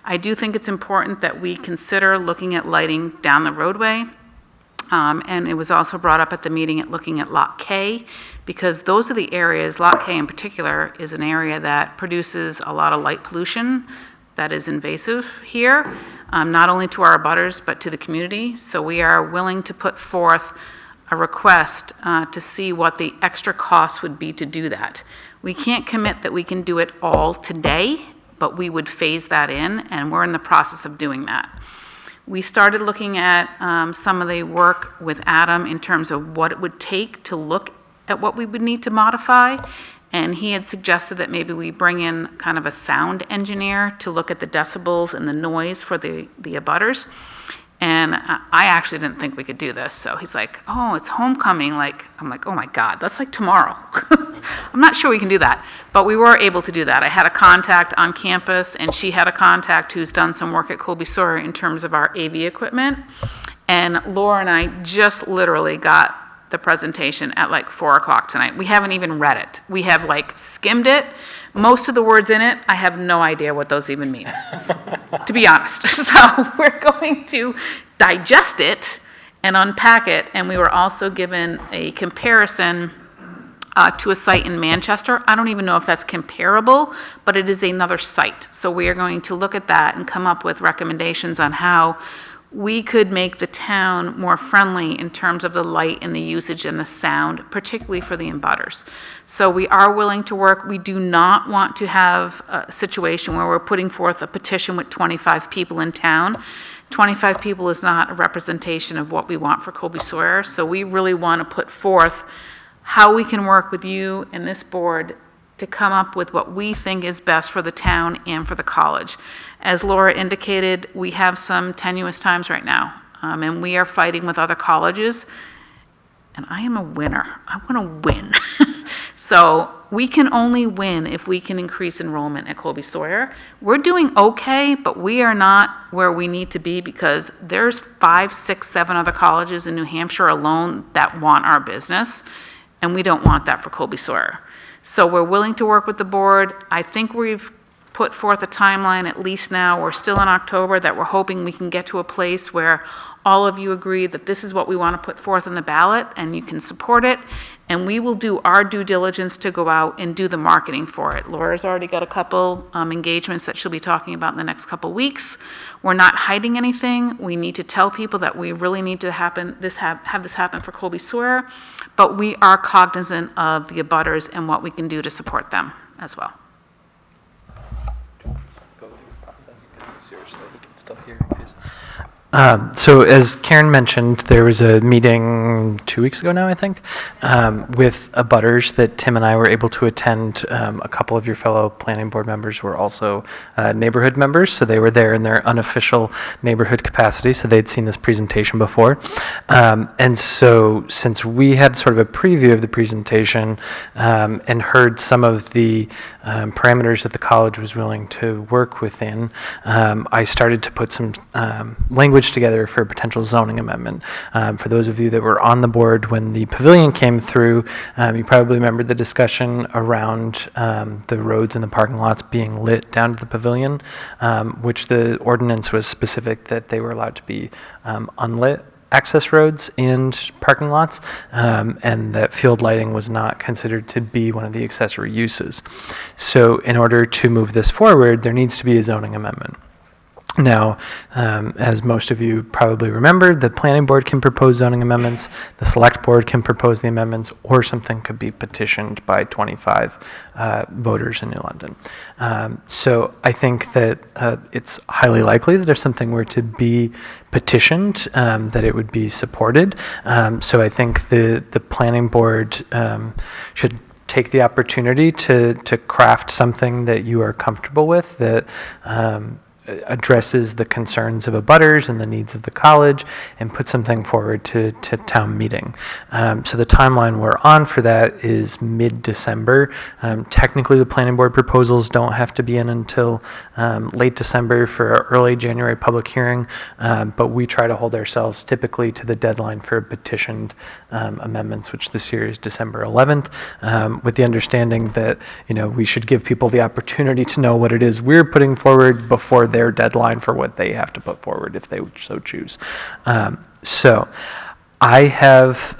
I do think it's important that we consider looking at lighting down the roadway. And it was also brought up at the meeting at looking at Lot K, because those are the areas, Lot K in particular, is an area that produces a lot of light pollution that is invasive here, not only to our abutters, but to the community. So we are willing to put forth a request to see what the extra cost would be to do that. We can't commit that we can do it all today, but we would phase that in, and we're in the process of doing that. We started looking at some of the work with Adam in terms of what it would take to look at what we would need to modify, and he had suggested that maybe we bring in kind of a sound engineer to look at the decibels and the noise for the abutters. And I actually didn't think we could do this. So he's like, oh, it's homecoming. I'm like, oh my God, that's like tomorrow. I'm not sure we can do that. But we were able to do that. I had a contact on campus, and she had a contact who's done some work at Colby Sawyer in terms of our AV equipment. And Laura and I just literally got the presentation at like 4 o'clock tonight. We haven't even read it. We have like skimmed it. Most of the words in it, I have no idea what those even mean, to be honest. So we're going to digest it and unpack it. And we were also given a comparison to a site in Manchester. I don't even know if that's comparable, but it is another site. So we are going to look at that and come up with recommendations on how we could make the town more friendly in terms of the light and the usage and the sound, particularly for the abutters. So we are willing to work. We do not want to have a situation where we're putting forth a petition with 25 people in town. 25 people is not a representation of what we want for Colby Sawyer. So we really want to put forth how we can work with you and this board to come up with what we think is best for the town and for the college. As Laura indicated, we have some tenuous times right now, and we are fighting with other colleges, and I am a winner. I want to win. So we can only win if we can increase enrollment at Colby Sawyer. We're doing okay, but we are not where we need to be because there's 5, 6, 7 other colleges in New Hampshire alone that want our business, and we don't want that for Colby Sawyer. So we're willing to work with the board. I think we've put forth a timeline, at least now, we're still in October, that we're hoping we can get to a place where all of you agree that this is what we want to put forth in the ballot and you can support it. and we will do our due diligence to go out and do the marketing for it. Laura's already got a couple engagements that she'll be talking about in the next couple weeks. We're not hiding anything. We need to tell people that we really need to have this happen for Colby Sawyer, but we are cognizant of the abutters and what we can do to support them as well. So as Karen mentioned, there was a meeting 2 weeks ago now, I think, with abutters that Tim and I were able to attend. A couple of your fellow planning board members were also neighborhood members, so they were there in their unofficial neighborhood capacity, so they'd seen this presentation before. And so since we had sort of a preview of the presentation and heard some of the parameters that the college was willing to work within, I started to put some language together for a potential zoning amendment. For those of you that were on the board when the pavilion came through, you probably remember the discussion around the roads and the parking lots being lit down to the pavilion, which the ordinance was specific that they were allowed to be unlit access roads and parking lots, and that field lighting was not considered to be one of the accessory uses. So in order to move this forward, there needs to be a zoning amendment. Now, as most of you probably remember, the planning board can propose zoning amendments, the select board can propose the amendments, or something could be petitioned by 25 voters in New London. So I think that it's highly likely that if something were to be petitioned, that it would be supported. So I think the planning board should take the opportunity to craft something that you are comfortable with, that addresses the concerns of abutters and the needs of the college, and put something forward to town meeting. So the timeline we're on for that is mid-December. Technically, the planning board proposals don't have to be in until late December for an early January public hearing, but we try to hold ourselves typically to the deadline for petitioned amendments, which this year is December 11th, with the understanding that we should give people the opportunity to know what it is we're putting forward before their deadline for what they have to put forward if they so choose. So I have,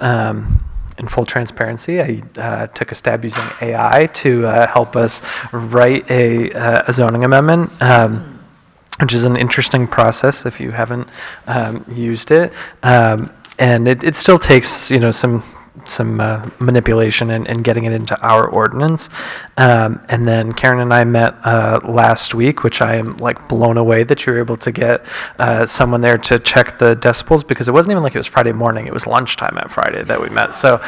in full transparency, I took a stab using AI to help us write a zoning amendment, which is an interesting process if you haven't used it. And it still takes, some manipulation and getting it into our ordinance. And then Karen and I met last week, which I am blown away that you were able to get someone there to check the decibels, because it wasn't even like it was Friday morning, it was lunchtime at Friday that we met. So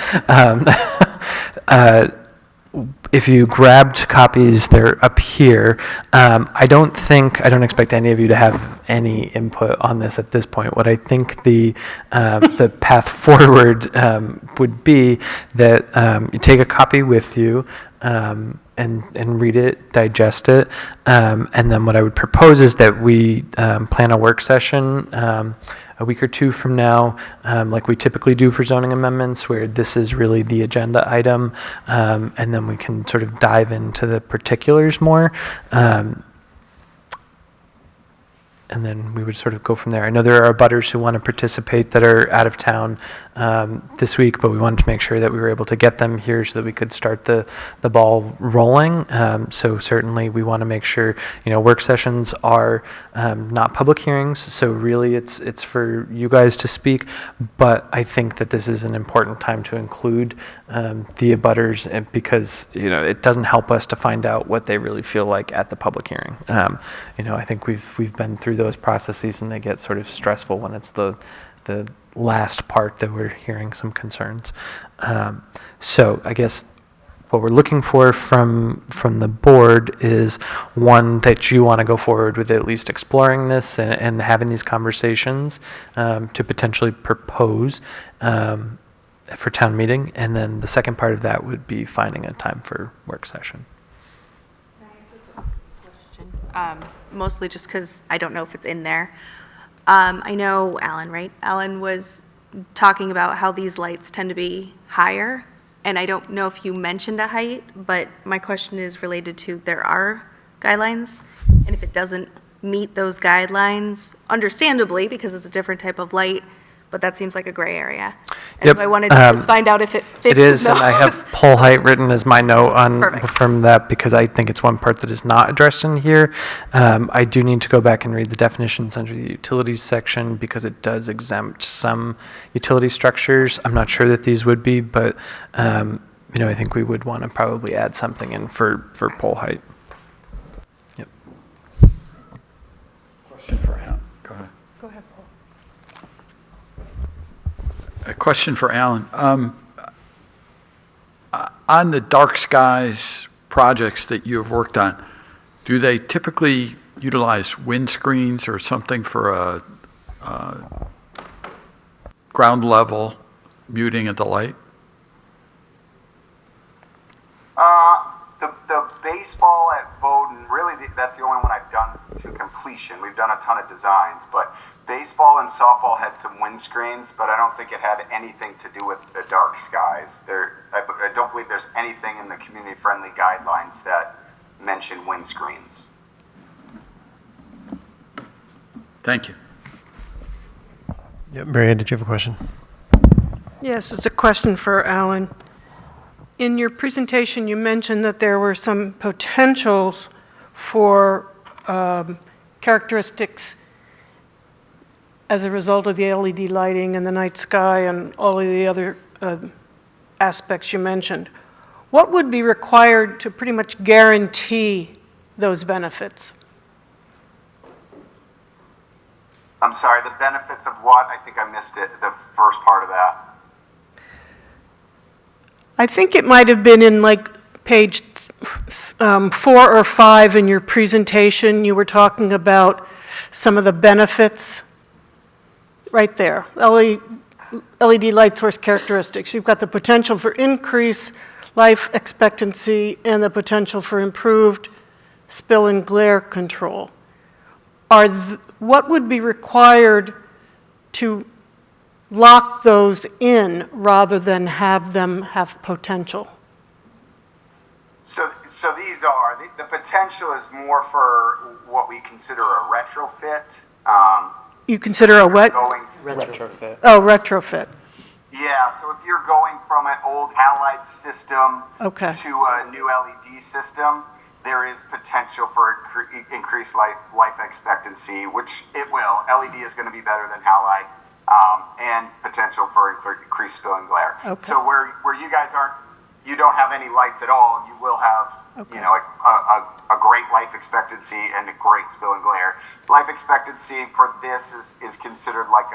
if you grabbed copies, they're up here. I don't expect any of you to have any input on this at this point. What I think the path forward would be that you take a copy with you and read it, digest it, and then what I would propose is that we plan a work session a week or two from now, like we typically do for zoning amendments, where this is really the agenda item, and then we can sort of dive into the particulars more. And then we would sort of go from there. I know there are abutters who want to participate that are out of town this week, but we wanted to make sure that we were able to get them here so that we could start the ball rolling. So certainly we want to make sure, work sessions are not public hearings, so really it's for you guys to speak, but I think that this is an important time to include the abutters, because it doesn't help us to find out what they really feel like at the public hearing. I think we've been through those processes, and they get sort of stressful when it's the last part that we're hearing some concerns. So I guess what we're looking for from the board is, one, that you want to go forward with at least exploring this and having these conversations to potentially propose for town meeting, and then the second part of that would be finding a time for work session. Mostly just because I don't know if it's in there. I know Alan, right? Alan was talking about how these lights tend to be higher, and I don't know if you mentioned a height, but my question is related to, there are guidelines, and if it doesn't meet those guidelines, understandably, because it's a different type of light, but that seems like a gray area. And Yep, so I wanted to just find out if it fits It is, in and I have those. pole height written as my note on Perfect. from that because I think it's one part that is not addressed in here. I do need to go back and read the definitions under the utilities section because it does exempt some utility structures. I'm not sure that these would be, but I think we would want to probably add something in for pole height. Yep. Question for Alan. Go ahead. Go ahead, Paul. A question for Alan. On the dark skies projects that you have worked on, do they typically utilize windscreens or something for a ground level muting of the light? The baseball at Bowdoin, really, that's the only one I've done to completion. We've done a ton of designs, but baseball and softball had some windscreens, but I don't think it had anything to do with the dark skies. I don't believe there's anything in the community-friendly guidelines that mention windscreens. Thank you. Yep, Maria, did you have a question? Yes, it's a question for Alan. In your presentation, you mentioned that there were some potentials for characteristics as a result of the LED lighting and the night sky and all of the other aspects you mentioned. What would be required to pretty much guarantee those benefits? I'm sorry, the benefits of what? I think I missed it, the first part of that. I think it might have been in like page 4 or 5 in your presentation. You were talking about some of the benefits right there. LED light source characteristics. You've got the potential for increased life expectancy and the potential for improved spill and glare control. What would be required to lock those in rather than have them have potential? So these are, the potential is more for what we consider a retrofit. You consider a what? Retrofit. Oh, retrofit. Yeah, so if you're going from an old halide system Okay. to a new LED system, there is potential for increased life expectancy, which it will. LED is going to be better than halide, and potential for increased spill and glare. Okay. So where you guys you don't have any lights at all, you will have a great life expectancy and a great spill and glare. Life expectancy for this is considered like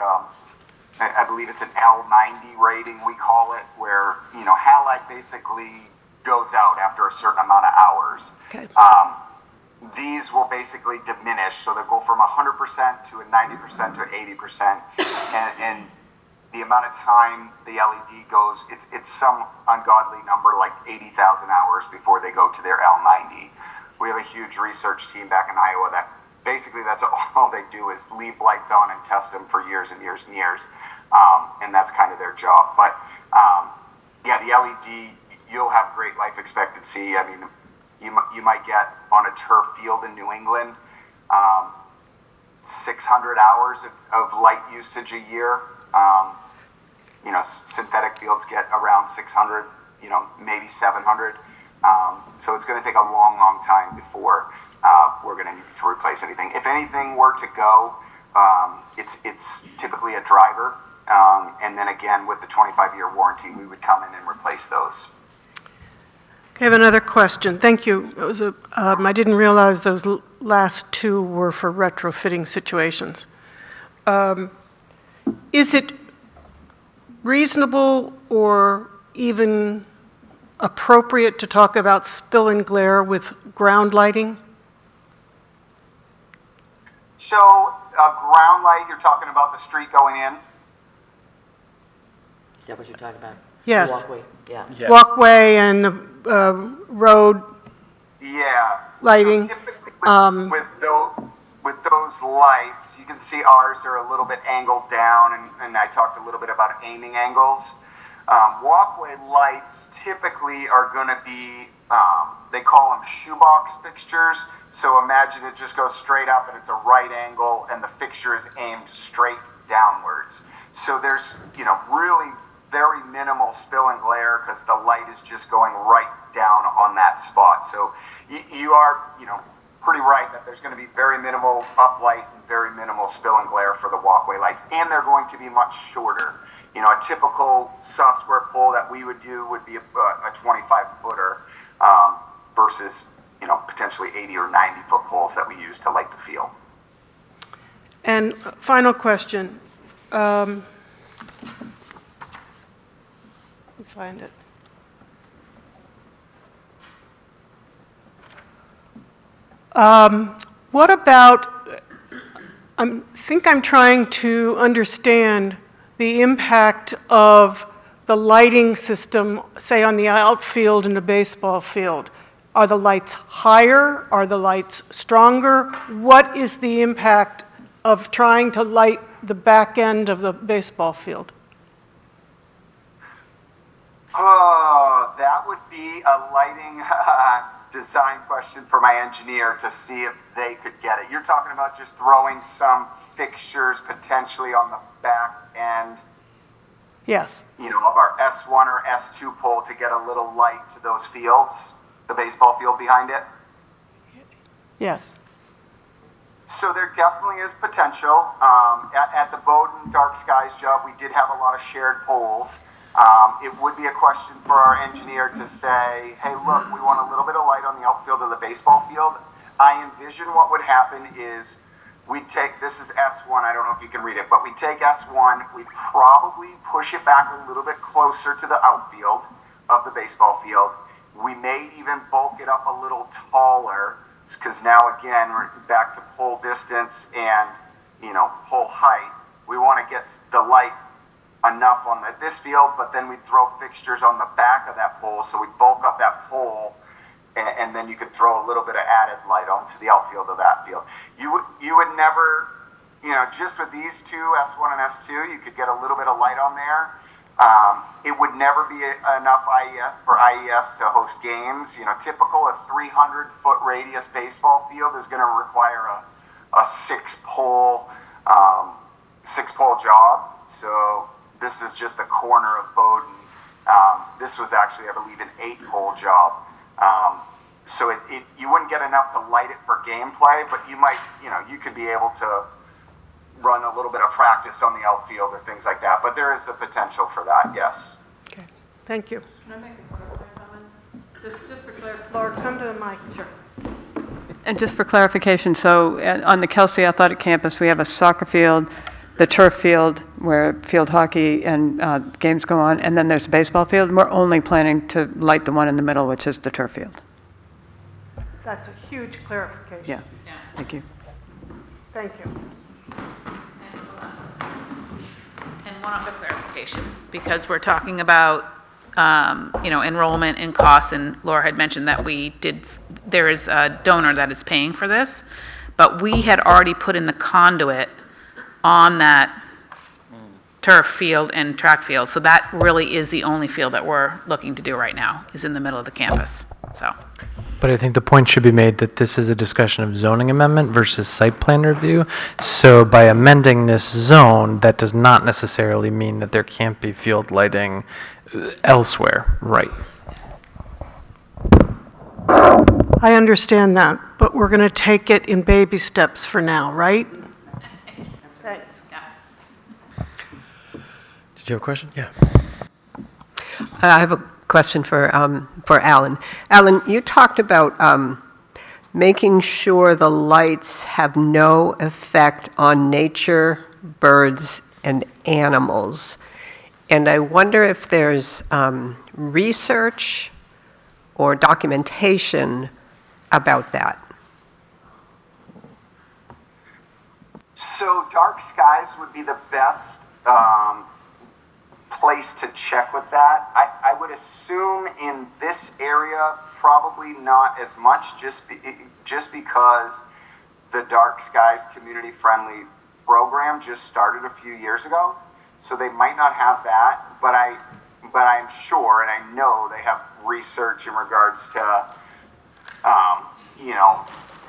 I believe it's an L90 rating, we call it, where, halide basically goes out after a certain amount of hours. Okay. These will basically diminish, so they'll go from 100% to a 90% to 80%, and the amount of time the LED goes, it's some ungodly number, like 80,000 hours before they go to their L90. We have a huge research team back in Iowa that basically that's all they do is leave lights on and test them for years and years and years, and that's kind of their job. But yeah, the LED, you'll have great life expectancy. I mean, you might get on a turf field in New England 600 hours of light usage a year. Synthetic fields get around 600, maybe 700. So it's going to take a long, long time before we're going to need to replace anything. If anything were to go, it's typically a driver. And then again, with the 25-year warranty, we would come in and replace those. I have another question. Thank you. It was I didn't realize those last two were for retrofitting situations. Is it reasonable or even appropriate to talk about spill and glare with ground lighting? So ground light, you're talking about the street going in? Is that what you're talking about? Yes. The walkway, yeah. Yes. Walkway and the road Yeah. lighting. So typically with those lights, you can see ours are a little bit angled down, and I talked a little bit about aiming angles. Walkway lights typically are going to be, they call them shoebox fixtures. So imagine it just goes straight up and it's a right angle and the fixture is aimed straight downwards. So there's, really very minimal spill and glare because the light is just going right down on that spot. So you are, pretty right that there's going to be very minimal uplight and very minimal spill and glare for the walkway lights. And they're going to be much shorter. A typical soft square pole that we would do would be a 25-footer versus, potentially 80 or 90-foot poles that we use to light the field. And final question. Let me find it. What about, I think I'm trying to understand the impact of the lighting system, say on the outfield in a baseball field. Are the lights higher? Are the lights stronger? What is the impact of trying to light the back end of the baseball field? Oh, that would be a lighting design question for my engineer to see if they could get it. You're talking about just throwing some fixtures potentially on the back end, Yes. of our S1 or S2 pole to get a little light to those fields, the baseball field behind it. Yes. So there definitely is potential. At the Bowdoin Dark Skies job, we did have a lot of shared poles. It would be a question for our engineer to say, hey, look, we want a little bit of light on the outfield of the baseball field. I envision what would happen is we'd take, this is S1, I don't know if you can read it, but we'd take S1, we'd probably push it back a little bit closer to the outfield of the baseball field. We may even bulk it up a little taller, because now again, we're back to pole distance and, pole height. We want to get the light enough on this field, but then we'd throw fixtures on the back of that pole, so we'd bulk up that pole, and then you could throw a little bit of added light onto the outfield of that field. You would never, just with these two, S1 and S2, you could get a little bit of light on there. It would never be enough IES to host games. Typical a 300-foot radius baseball field is going to require a six-pole job. So this is just a corner of Bowdoin. This was actually, I believe, an 8-pole job. So you wouldn't get enough to light it for gameplay, but you might, you could be able to run a little bit of practice on the outfield or things like that. But there is the potential for that, yes. Okay. Thank you. Can I make a clarifying comment? Just for clarification. Laura, come to the mic. Sure. And just for clarification, so on the Kelsey Athletic Campus, we have a soccer field, the turf field where field hockey and games go on, and then there's a baseball field. We're only planning to light the one in the middle, which is the turf field. That's a huge clarification. Yeah. Thank you. Thank you. And one other clarification, because we're talking about, enrollment and costs, and Laura had mentioned that there is a donor that is paying for this, but we had already put in the conduit on that turf field and track field, so that really is the only field that we're looking to do right now, is in the middle of the campus, so. But I think the point should be made that this is a discussion of zoning amendment versus site plan review. So by amending this zone, that does not necessarily mean that there can't be field lighting elsewhere, right? I understand that, but we're going to take it in baby steps for now, right? Thanks. Did you have a question? Yeah. I have a question for Alan. Alan, you talked about making sure the lights have no effect on nature, birds, and animals. And I wonder if there's research or documentation about that. So dark skies would be the best place to check with that. I would assume in this area, probably not as much, just because the Dark Skies Community Friendly program just started a few years ago. So they might not have that, but but I'm sure and I know they have research in regards to, you know,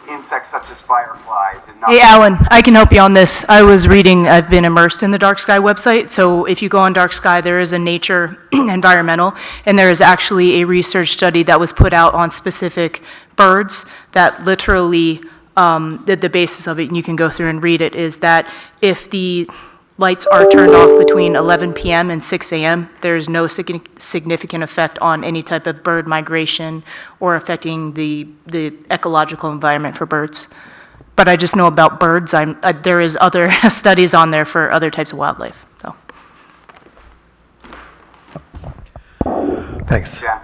insects such as fireflies and Hey, Alan, I can help you on this. I've been immersed in the Dark Sky website, so if you go on Dark Sky, there is a nature environmental, and there is actually a research study that was put out on specific birds that literally, the basis of it, and you can go through and read it, is that if the lights are turned off between 11 p.m. and 6 a.m., there is no significant effect on any type of bird migration or affecting the ecological environment for birds. But I just know about birds. There is other studies on there for other types of wildlife. So. Thanks. Yeah.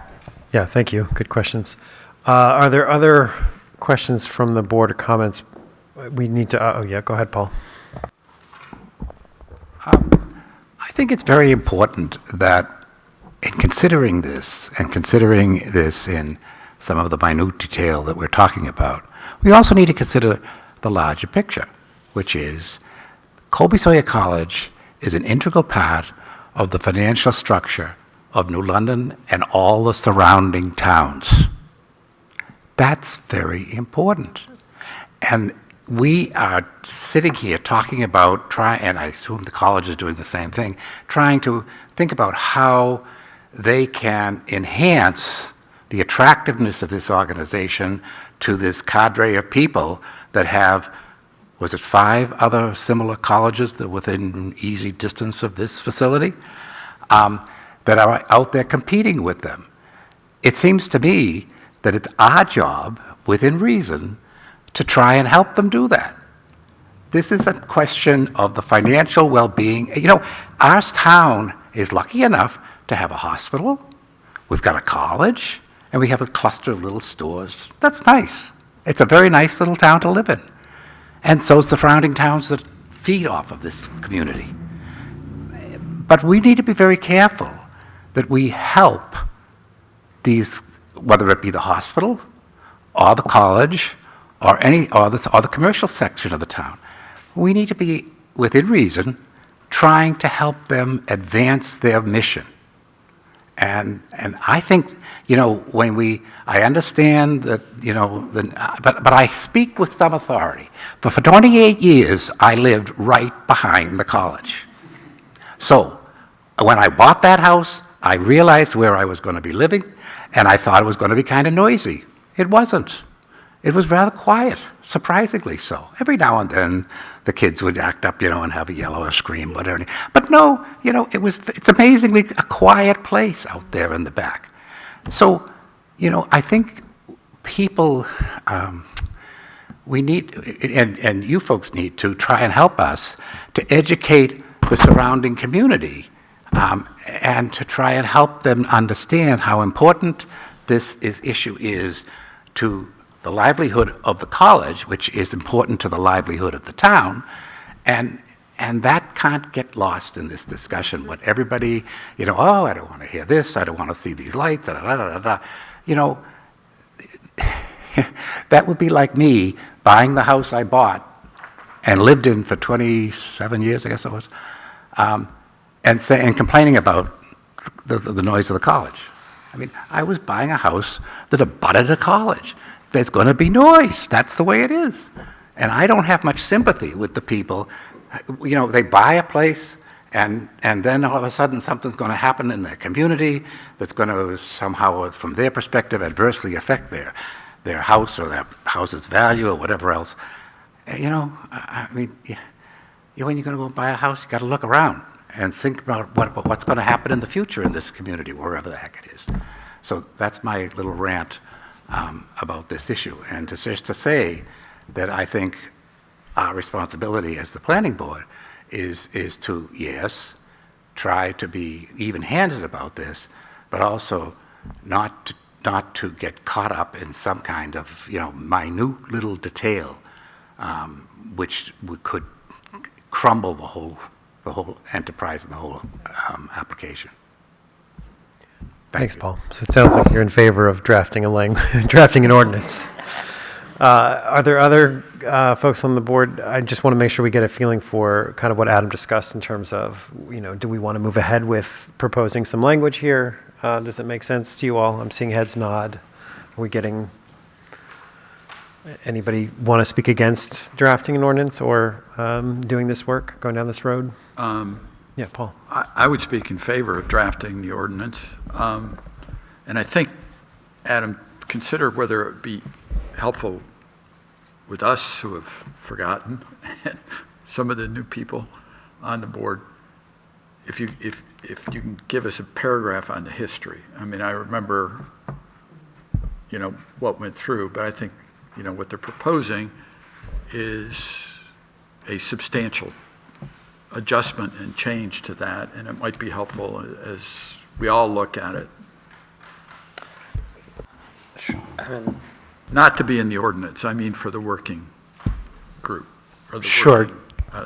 Yeah, thank you. Good questions. Are there other questions from the board or comments? We need to, oh yeah, go ahead, Paul. I think it's very important that in considering this, and considering this in some of the minute detail that we're talking about, we also need to consider the larger picture, which is Colby Sawyer College is an integral part of the financial structure of New London and all the surrounding towns. That's very important. And we are sitting here talking about, and I assume the college is doing the same thing, trying to think about how they can enhance the attractiveness of this organization to this cadre of people that have, was it 5 other similar colleges that within easy distance of this facility, that are out there competing with them. It seems to me that it's our job, within reason, to try and help them do that. This is a question of the financial well-being. You know, our town is lucky enough to have a hospital, we've got a college, and we have a cluster of little stores. That's nice. It's a very nice little town to live in. And so is the surrounding towns that feed off of this community. But we need to be very careful that we help these, whether it be the hospital or the college or the commercial section of the town. We need to be, within reason, trying to help them advance their mission. And I think, you know, I understand that, you know, but I speak with some authority. But for 28 years, I lived right behind the college. So when I bought that house, I realized where I was going to be living, and I thought it was going to be kind of noisy. It wasn't. It was rather quiet, surprisingly so. Every now and then, the kids would act up, you know, and have a yell or scream, whatever. But no, you know, it's amazingly a quiet place out there in the back. So, you know, I think people, we need, and you folks need to try and help us to educate the surrounding community and to try and help them understand how important this issue is to the livelihood of the college, which is important to the livelihood of the town, and that can't get lost in this discussion. What everybody, you know, oh, I don't want to hear this, I don't want to see these lights, you know, that would be like me buying the house I bought and lived in for 27 years, I guess it was, and complaining about the noise of the college. I mean, I was buying a house that abutted a college. There's going to be noise. That's the way it is. And I don't have much sympathy with the people. You know, they buy a place, and then all of a sudden something's going to happen in their community that's going to somehow, from their perspective, adversely affect their house or their house's value or whatever else. You know, I mean, when you're going to go buy a house, you got to look around and think about what's going to happen in the future in this community, wherever the heck it is. So that's my little rant about this issue. And just to say that I think our responsibility as the planning board is to, yes, try to be even-handed about this, but also not to get caught up in some kind of, you know, minute little detail, which could crumble the whole enterprise and the whole application. Thanks, Paul. So it sounds like you're in favor of drafting an ordinance. Are there other folks on the board? I just want to make sure we get a feeling for kind of what Adam discussed in terms of, do we want to move ahead with proposing some language here? Does it make sense to you all? I'm seeing heads nod. Are we getting, anybody want to speak against drafting an ordinance or doing this work, going down this road? Yeah, Paul. I would speak in favor of drafting the ordinance. And I think, Adam, consider whether it would be helpful with us who have forgotten and some of the new people on the board, if you can give us a paragraph on the history. I mean, I remember, what went through, but I think, what they're proposing is a substantial adjustment and change to that, and it might be helpful as we all look at it. Not to be in the ordinance, I mean for the working group, or the working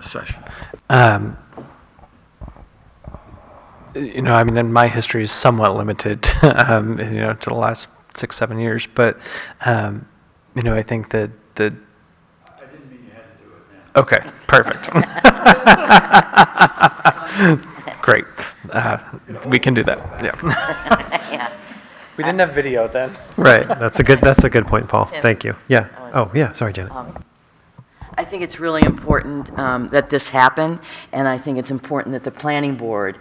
session. And my history is somewhat limited, to the last 6-7 years, but, I think that the... I didn't mean you had to do it now. Okay, perfect. Great. We can do that, yeah. Yeah. We didn't have video then. Right. That's a good point, Paul. Thank you. Yeah. Oh, yeah. Sorry, Janet. I think it's really important that this happen, and I think it's important that the planning board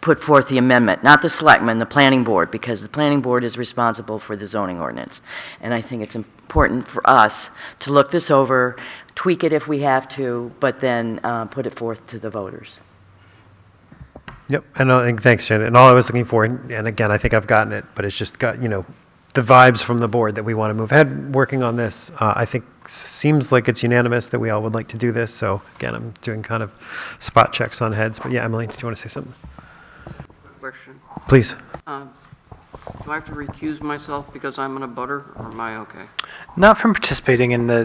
put forth the amendment, not the selectmen, the planning board, because the planning board is responsible for the zoning ordinance. And I think it's important for us to look this over, tweak it if we have to, but then put it forth to the voters. Yep, and thanks, Janet. And all I was looking for, and again, I think I've gotten it, but it's just got, the vibes from the board that we want to move ahead working on this. I think seems like it's unanimous that we all would like to do this. So again, I'm doing kind of spot checks on heads. But yeah, Emily, did you want to say something? Quick question. Please. Do I have to recuse myself because I'm in a butter, or am I okay? Not from participating in the,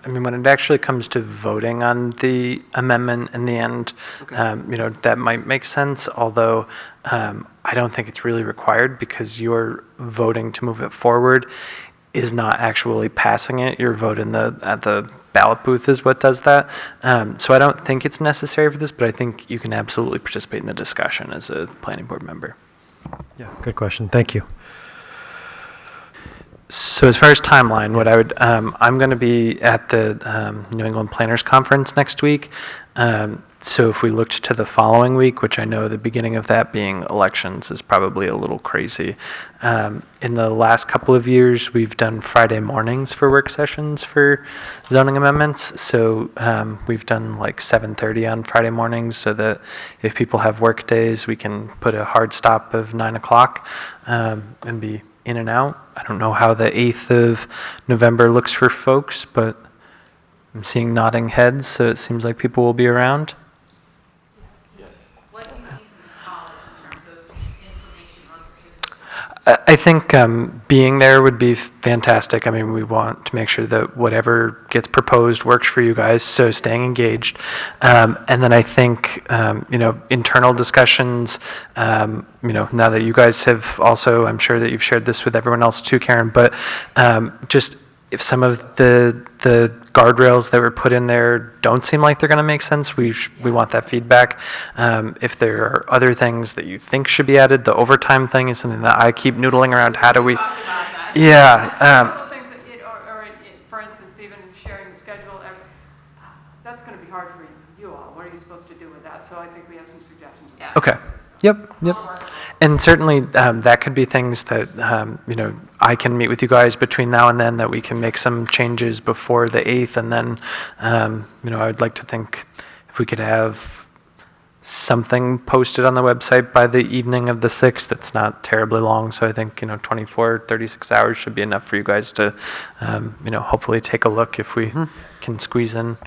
when it actually comes to voting on the amendment in the end, that might make sense, although I don't think it's really required because you're voting to move it forward is not actually passing it. Your vote at the ballot booth is what does that. So I don't think it's necessary for this, but I think you can absolutely participate in the discussion as a planning board member. Yeah, good question. Thank you. So as far as timeline, what I would, I'm going to be at the New England Planners Conference next week. So if we looked to the following week, which I know the beginning of that being elections is probably a little crazy. In the last couple of years, we've done Friday mornings for work sessions for zoning amendments. So we've done like 7:30 on Friday mornings so that if people have work days, we can put a hard stop of 9 o'clock and be in and out. I don't know how the 8th of November looks for folks, but I'm seeing nodding heads, so it seems like people will be around. What do you need from the college in terms of information on participants? I think being there would be fantastic. I mean, we want to make sure that whatever gets proposed works for you guys, so staying engaged. And then I think, internal discussions, now that you guys have also, I'm sure that you've shared this with everyone else too, Karen, but just if some of the guardrails that were put in there don't seem like they're going to make sense, we want that feedback. If there are other things that you think should be added, the overtime thing is something that I keep noodling around. How do we? Yeah. Things that for instance, even sharing the schedule, that's going to be hard for you all. What are you supposed to do with that? So I think we have some suggestions. Okay. Yep. And certainly that could be things that, I can meet with you guys between now and then that we can make some changes before the 8th. And then, I would like to think if we could have something posted on the website by the evening of the 6th, that's not terribly long. So I think, 24, 36 hours should be enough for you guys to, hopefully take a look if we can squeeze in.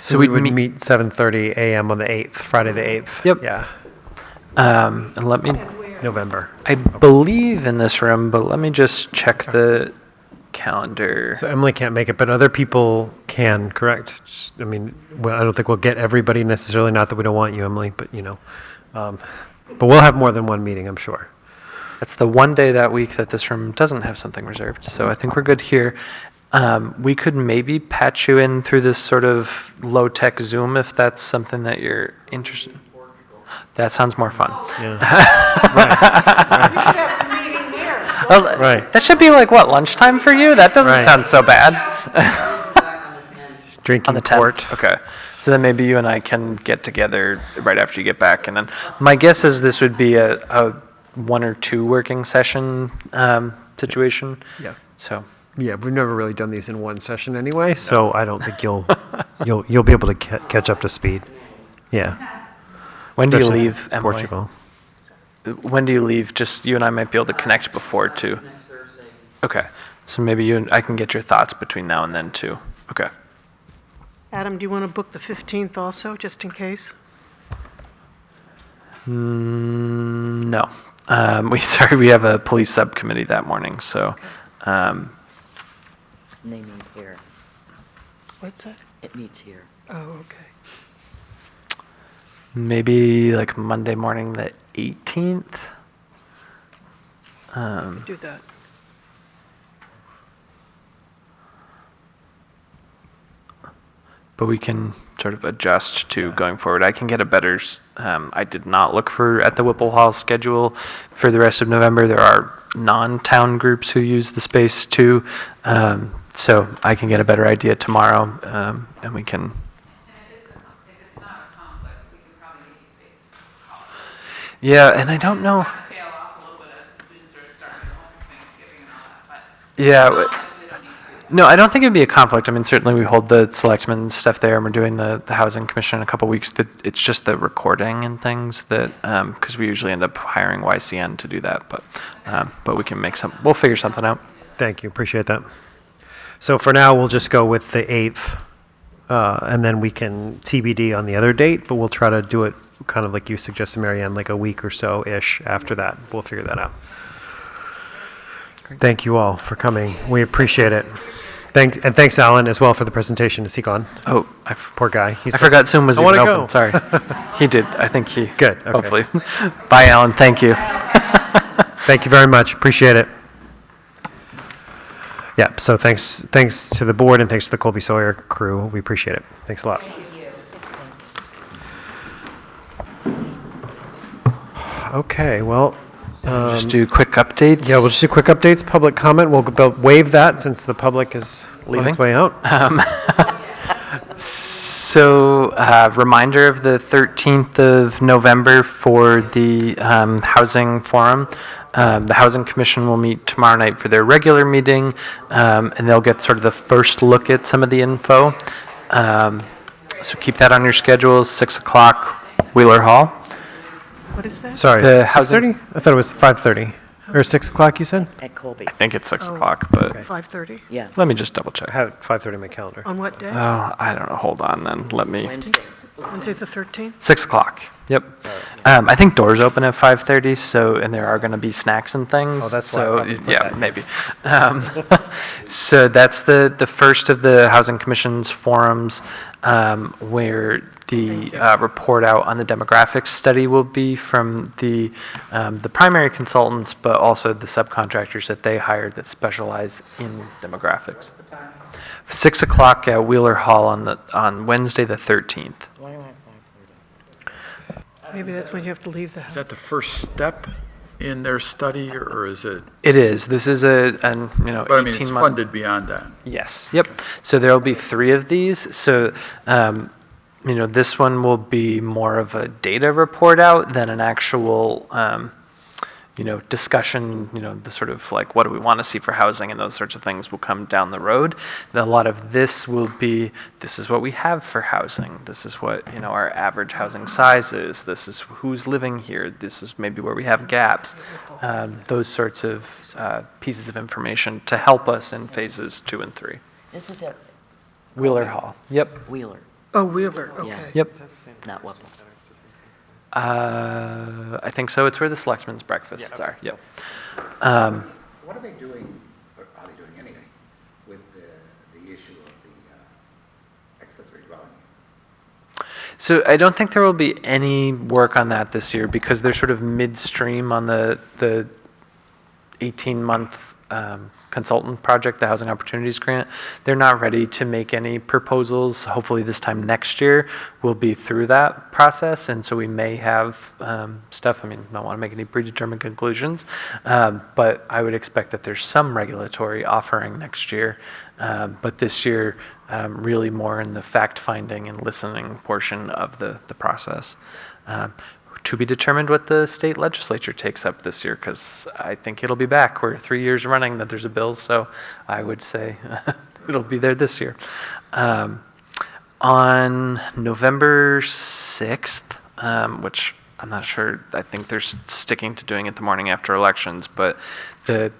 So we would meet 7:30 a.m. on the 8th, Friday the 8th. Yep. Yeah. And let me, November. I believe in this room, but let me just check the calendar. So Emily can't make it, but other people can, correct? I don't think we'll get everybody necessarily, not that we don't want you, Emily, but, but we'll have more than one meeting, I'm sure. That's the one day that week that this room doesn't have something reserved, so I think we're good here. We could maybe patch you in through this sort of low-tech Zoom if that's something that you're interested in. That sounds more fun. Right. That should be like, what, lunchtime for you? That doesn't Right. sound so bad. Drinking On the 10th. port. Okay. So then maybe you and I can get together right after you get back. And then my guess is this would be a 1 or 2 working session situation. Yeah. So. Yeah, we've never really done these in one session anyway, so I don't think you'll be able to catch up to speed. Yeah. When do you Especially leave, Emily? Portugal. When do you leave? Just you and I might be able to connect before too. Next Thursday. Okay. So maybe you and I can get your thoughts between now and then too. Okay. Adam, do you want to book the 15th also, just in case? No. We have a police subcommittee that morning, so. And they meet here. What's that? It meets here. Oh, okay. Maybe like Monday morning, the 18th. Do that. But we can sort of adjust to going forward. I can get a better, I did not look at the Whipple Hall schedule for the rest of November. There are non-town groups who use the space too. So I can get a better idea tomorrow, and we can. And if it's not a conflict, we can probably get you space. Yeah, and I don't know. Tail off a little bit as the students are starting to learn Thanksgiving and all that, but. Yeah. We don't need to. No, I don't think it'd be a conflict. I mean, certainly we hold the selectmen stuff there, and we're doing the housing commission in a couple weeks. It's just the recording and things that, because we usually end up hiring YCN to do that, but we can we'll figure something out. Thank you, appreciate that. So for now, we'll just go with the 8th, and then we can TBD on the other date, but we'll try to do it kind of like you suggested, Marianne, like a week or so-ish after that. We'll figure that out. Thank you all for coming. We appreciate it. And thanks, Alan, as well for the presentation. Is he gone? Oh, Poor guy. I forgot Zoom was I even wanna open. go. Sorry. He did. I think he. Good, okay. Hopefully. Bye, Alan. Thank you. Thank you very much. Appreciate it. Yeah, so thanks to the board and thanks to the Colby Sawyer crew. We appreciate it. Thanks a lot. Okay, well, Just do quick updates. yeah, we'll just do quick updates. Public comment, we'll waive that since the public is on its way out. So, reminder of the 13th of November for the Housing Forum. The Housing Commission will meet tomorrow night for their regular meeting, and they'll get sort of the first look at some of the info. So keep that on your schedules, 6 o'clock, Wheeler Hall. What is that? Sorry, The 6:30? I thought it was 5:30. Or 6 o'clock, you said? At Colby. I think it's 6 Oh. o'clock, but 5:30? Yeah, let me just double check. I have 5:30 on my calendar. On what day? Oh, I don't know. Hold on then. Let me. Wednesday. Wednesday the 13th? 6 o'clock. Yep. I think doors open at 5:30, so, and there are going to be snacks and things. Oh, that's why I so, probably put yeah, that. maybe. So that's the first of the Housing Commission's forums, where the report out on the demographics study will be from the primary consultants, but also the subcontractors that they hired that specialize in demographics. 6 o'clock at Wheeler Hall on Wednesday the 13th. Maybe that's when you have to leave the house. Is that the first step in their study, or is it? It is. This is But I mean, it's 18-month. funded beyond that. Yes. Yep. So there'll be 3 of these. So, this one will be more of a data report out than an actual, discussion, the sort of like, what do we want to see for housing and those sorts of things will come down the road. And a lot of this will be, this is what we have for housing. This is what, our average housing size is. This is who's living here. This is maybe where we have gaps. Those sorts of pieces of information to help us in phases 2 and 3. This is at Wheeler Hall. Yep. Wheeler, Oh, Wheeler, Yeah. okay. Yep. not Whipple. I think so. It's where the selectmen's breakfasts are. Yep. What are they doing, or are they doing anything with the issue of the accessory dwelling? So I don't think there will be any work on that this year because they're sort of midstream on the 18-month consultant project, the Housing Opportunities Grant. They're not ready to make any proposals. Hopefully this time next year, we'll be through that process, and so we may have stuff. I mean, I don't want to make any predetermined conclusions, but I would expect that there's some regulatory offering next year. But this year, really more in the fact-finding and listening portion of the process. To be determined what the state legislature takes up this year, because I think it'll be back. We're 3 years running that there's a bill, so I would say it'll be there this year. On November 6th, which I'm not sure, I think they're sticking to doing it the morning after elections, but the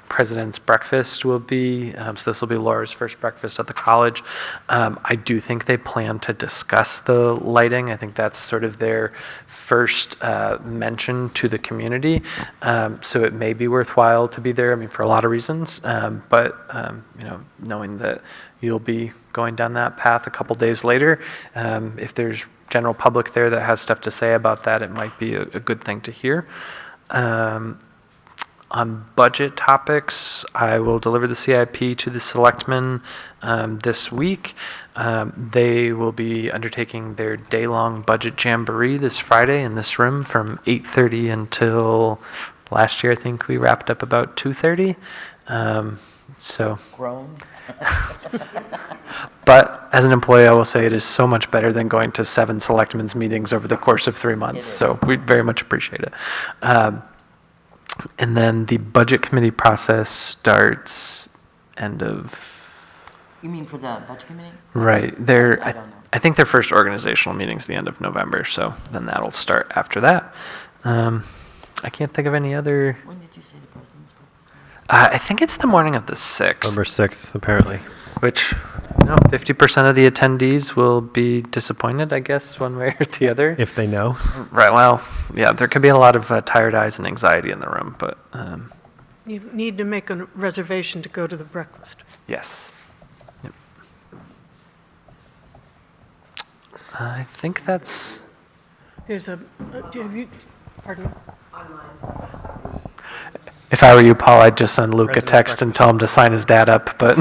President's Breakfast will be, so this will be Laura's first breakfast at the college. I do think they plan to discuss the lighting. I think that's sort of their first mention to the community. So it may be worthwhile to be there, I mean, for a lot of reasons, but you know, knowing that you'll be going down that path a couple days later, if there's general public there that has stuff to say about that, it might be a good thing to hear. On budget topics, I will deliver the CIP to the selectmen this week. They will be undertaking their day-long budget jamboree this Friday in this room from 8:30 until last year. I think we wrapped up about 2:30. So. Grown. But as an employee, I will say it is so much better than going to 7 selectmen's meetings over the course of 3 months. So we very much appreciate it. And then the budget committee process starts end of... You mean for the budget committee? Right. I think their first organizational meeting's the end of November, so then that'll start after that. I can't think of any other... When did you say the president's breakfast was? I think it's the morning of the 6th. November 6th, apparently. Which, you know, 50% of the attendees will be disappointed, I guess, one way or the other. If they know. Right, well, yeah, there could be a lot of tired eyes and anxiety in the room, but... You need to make a reservation to go to the breakfast. yes. Yep. I think that's... There's have you, pardon me? If I were you, Paul, I'd just send Luke a text and tell him to sign his dad up, but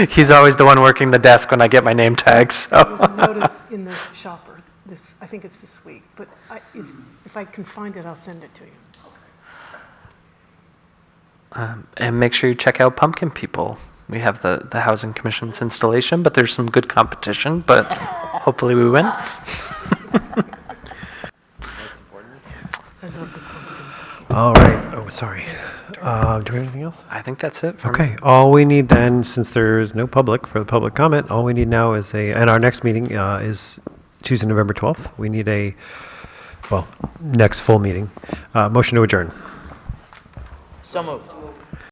he's always the one working the desk when I get my name tag, so. There's a notice in the shopper, I think it's this week, but if I can find it, I'll send it to you. And make sure you check out Pumpkin People. We have the Housing Commission's installation, but there's some good competition, but hopefully we win. All right. Oh, sorry. Do we have anything else? I think that's it for me. Okay. All we need then, since there is no public for the public comment, all we need now is and our next meeting is Tuesday, November 12th. We need next full meeting. Motion to adjourn. So moved.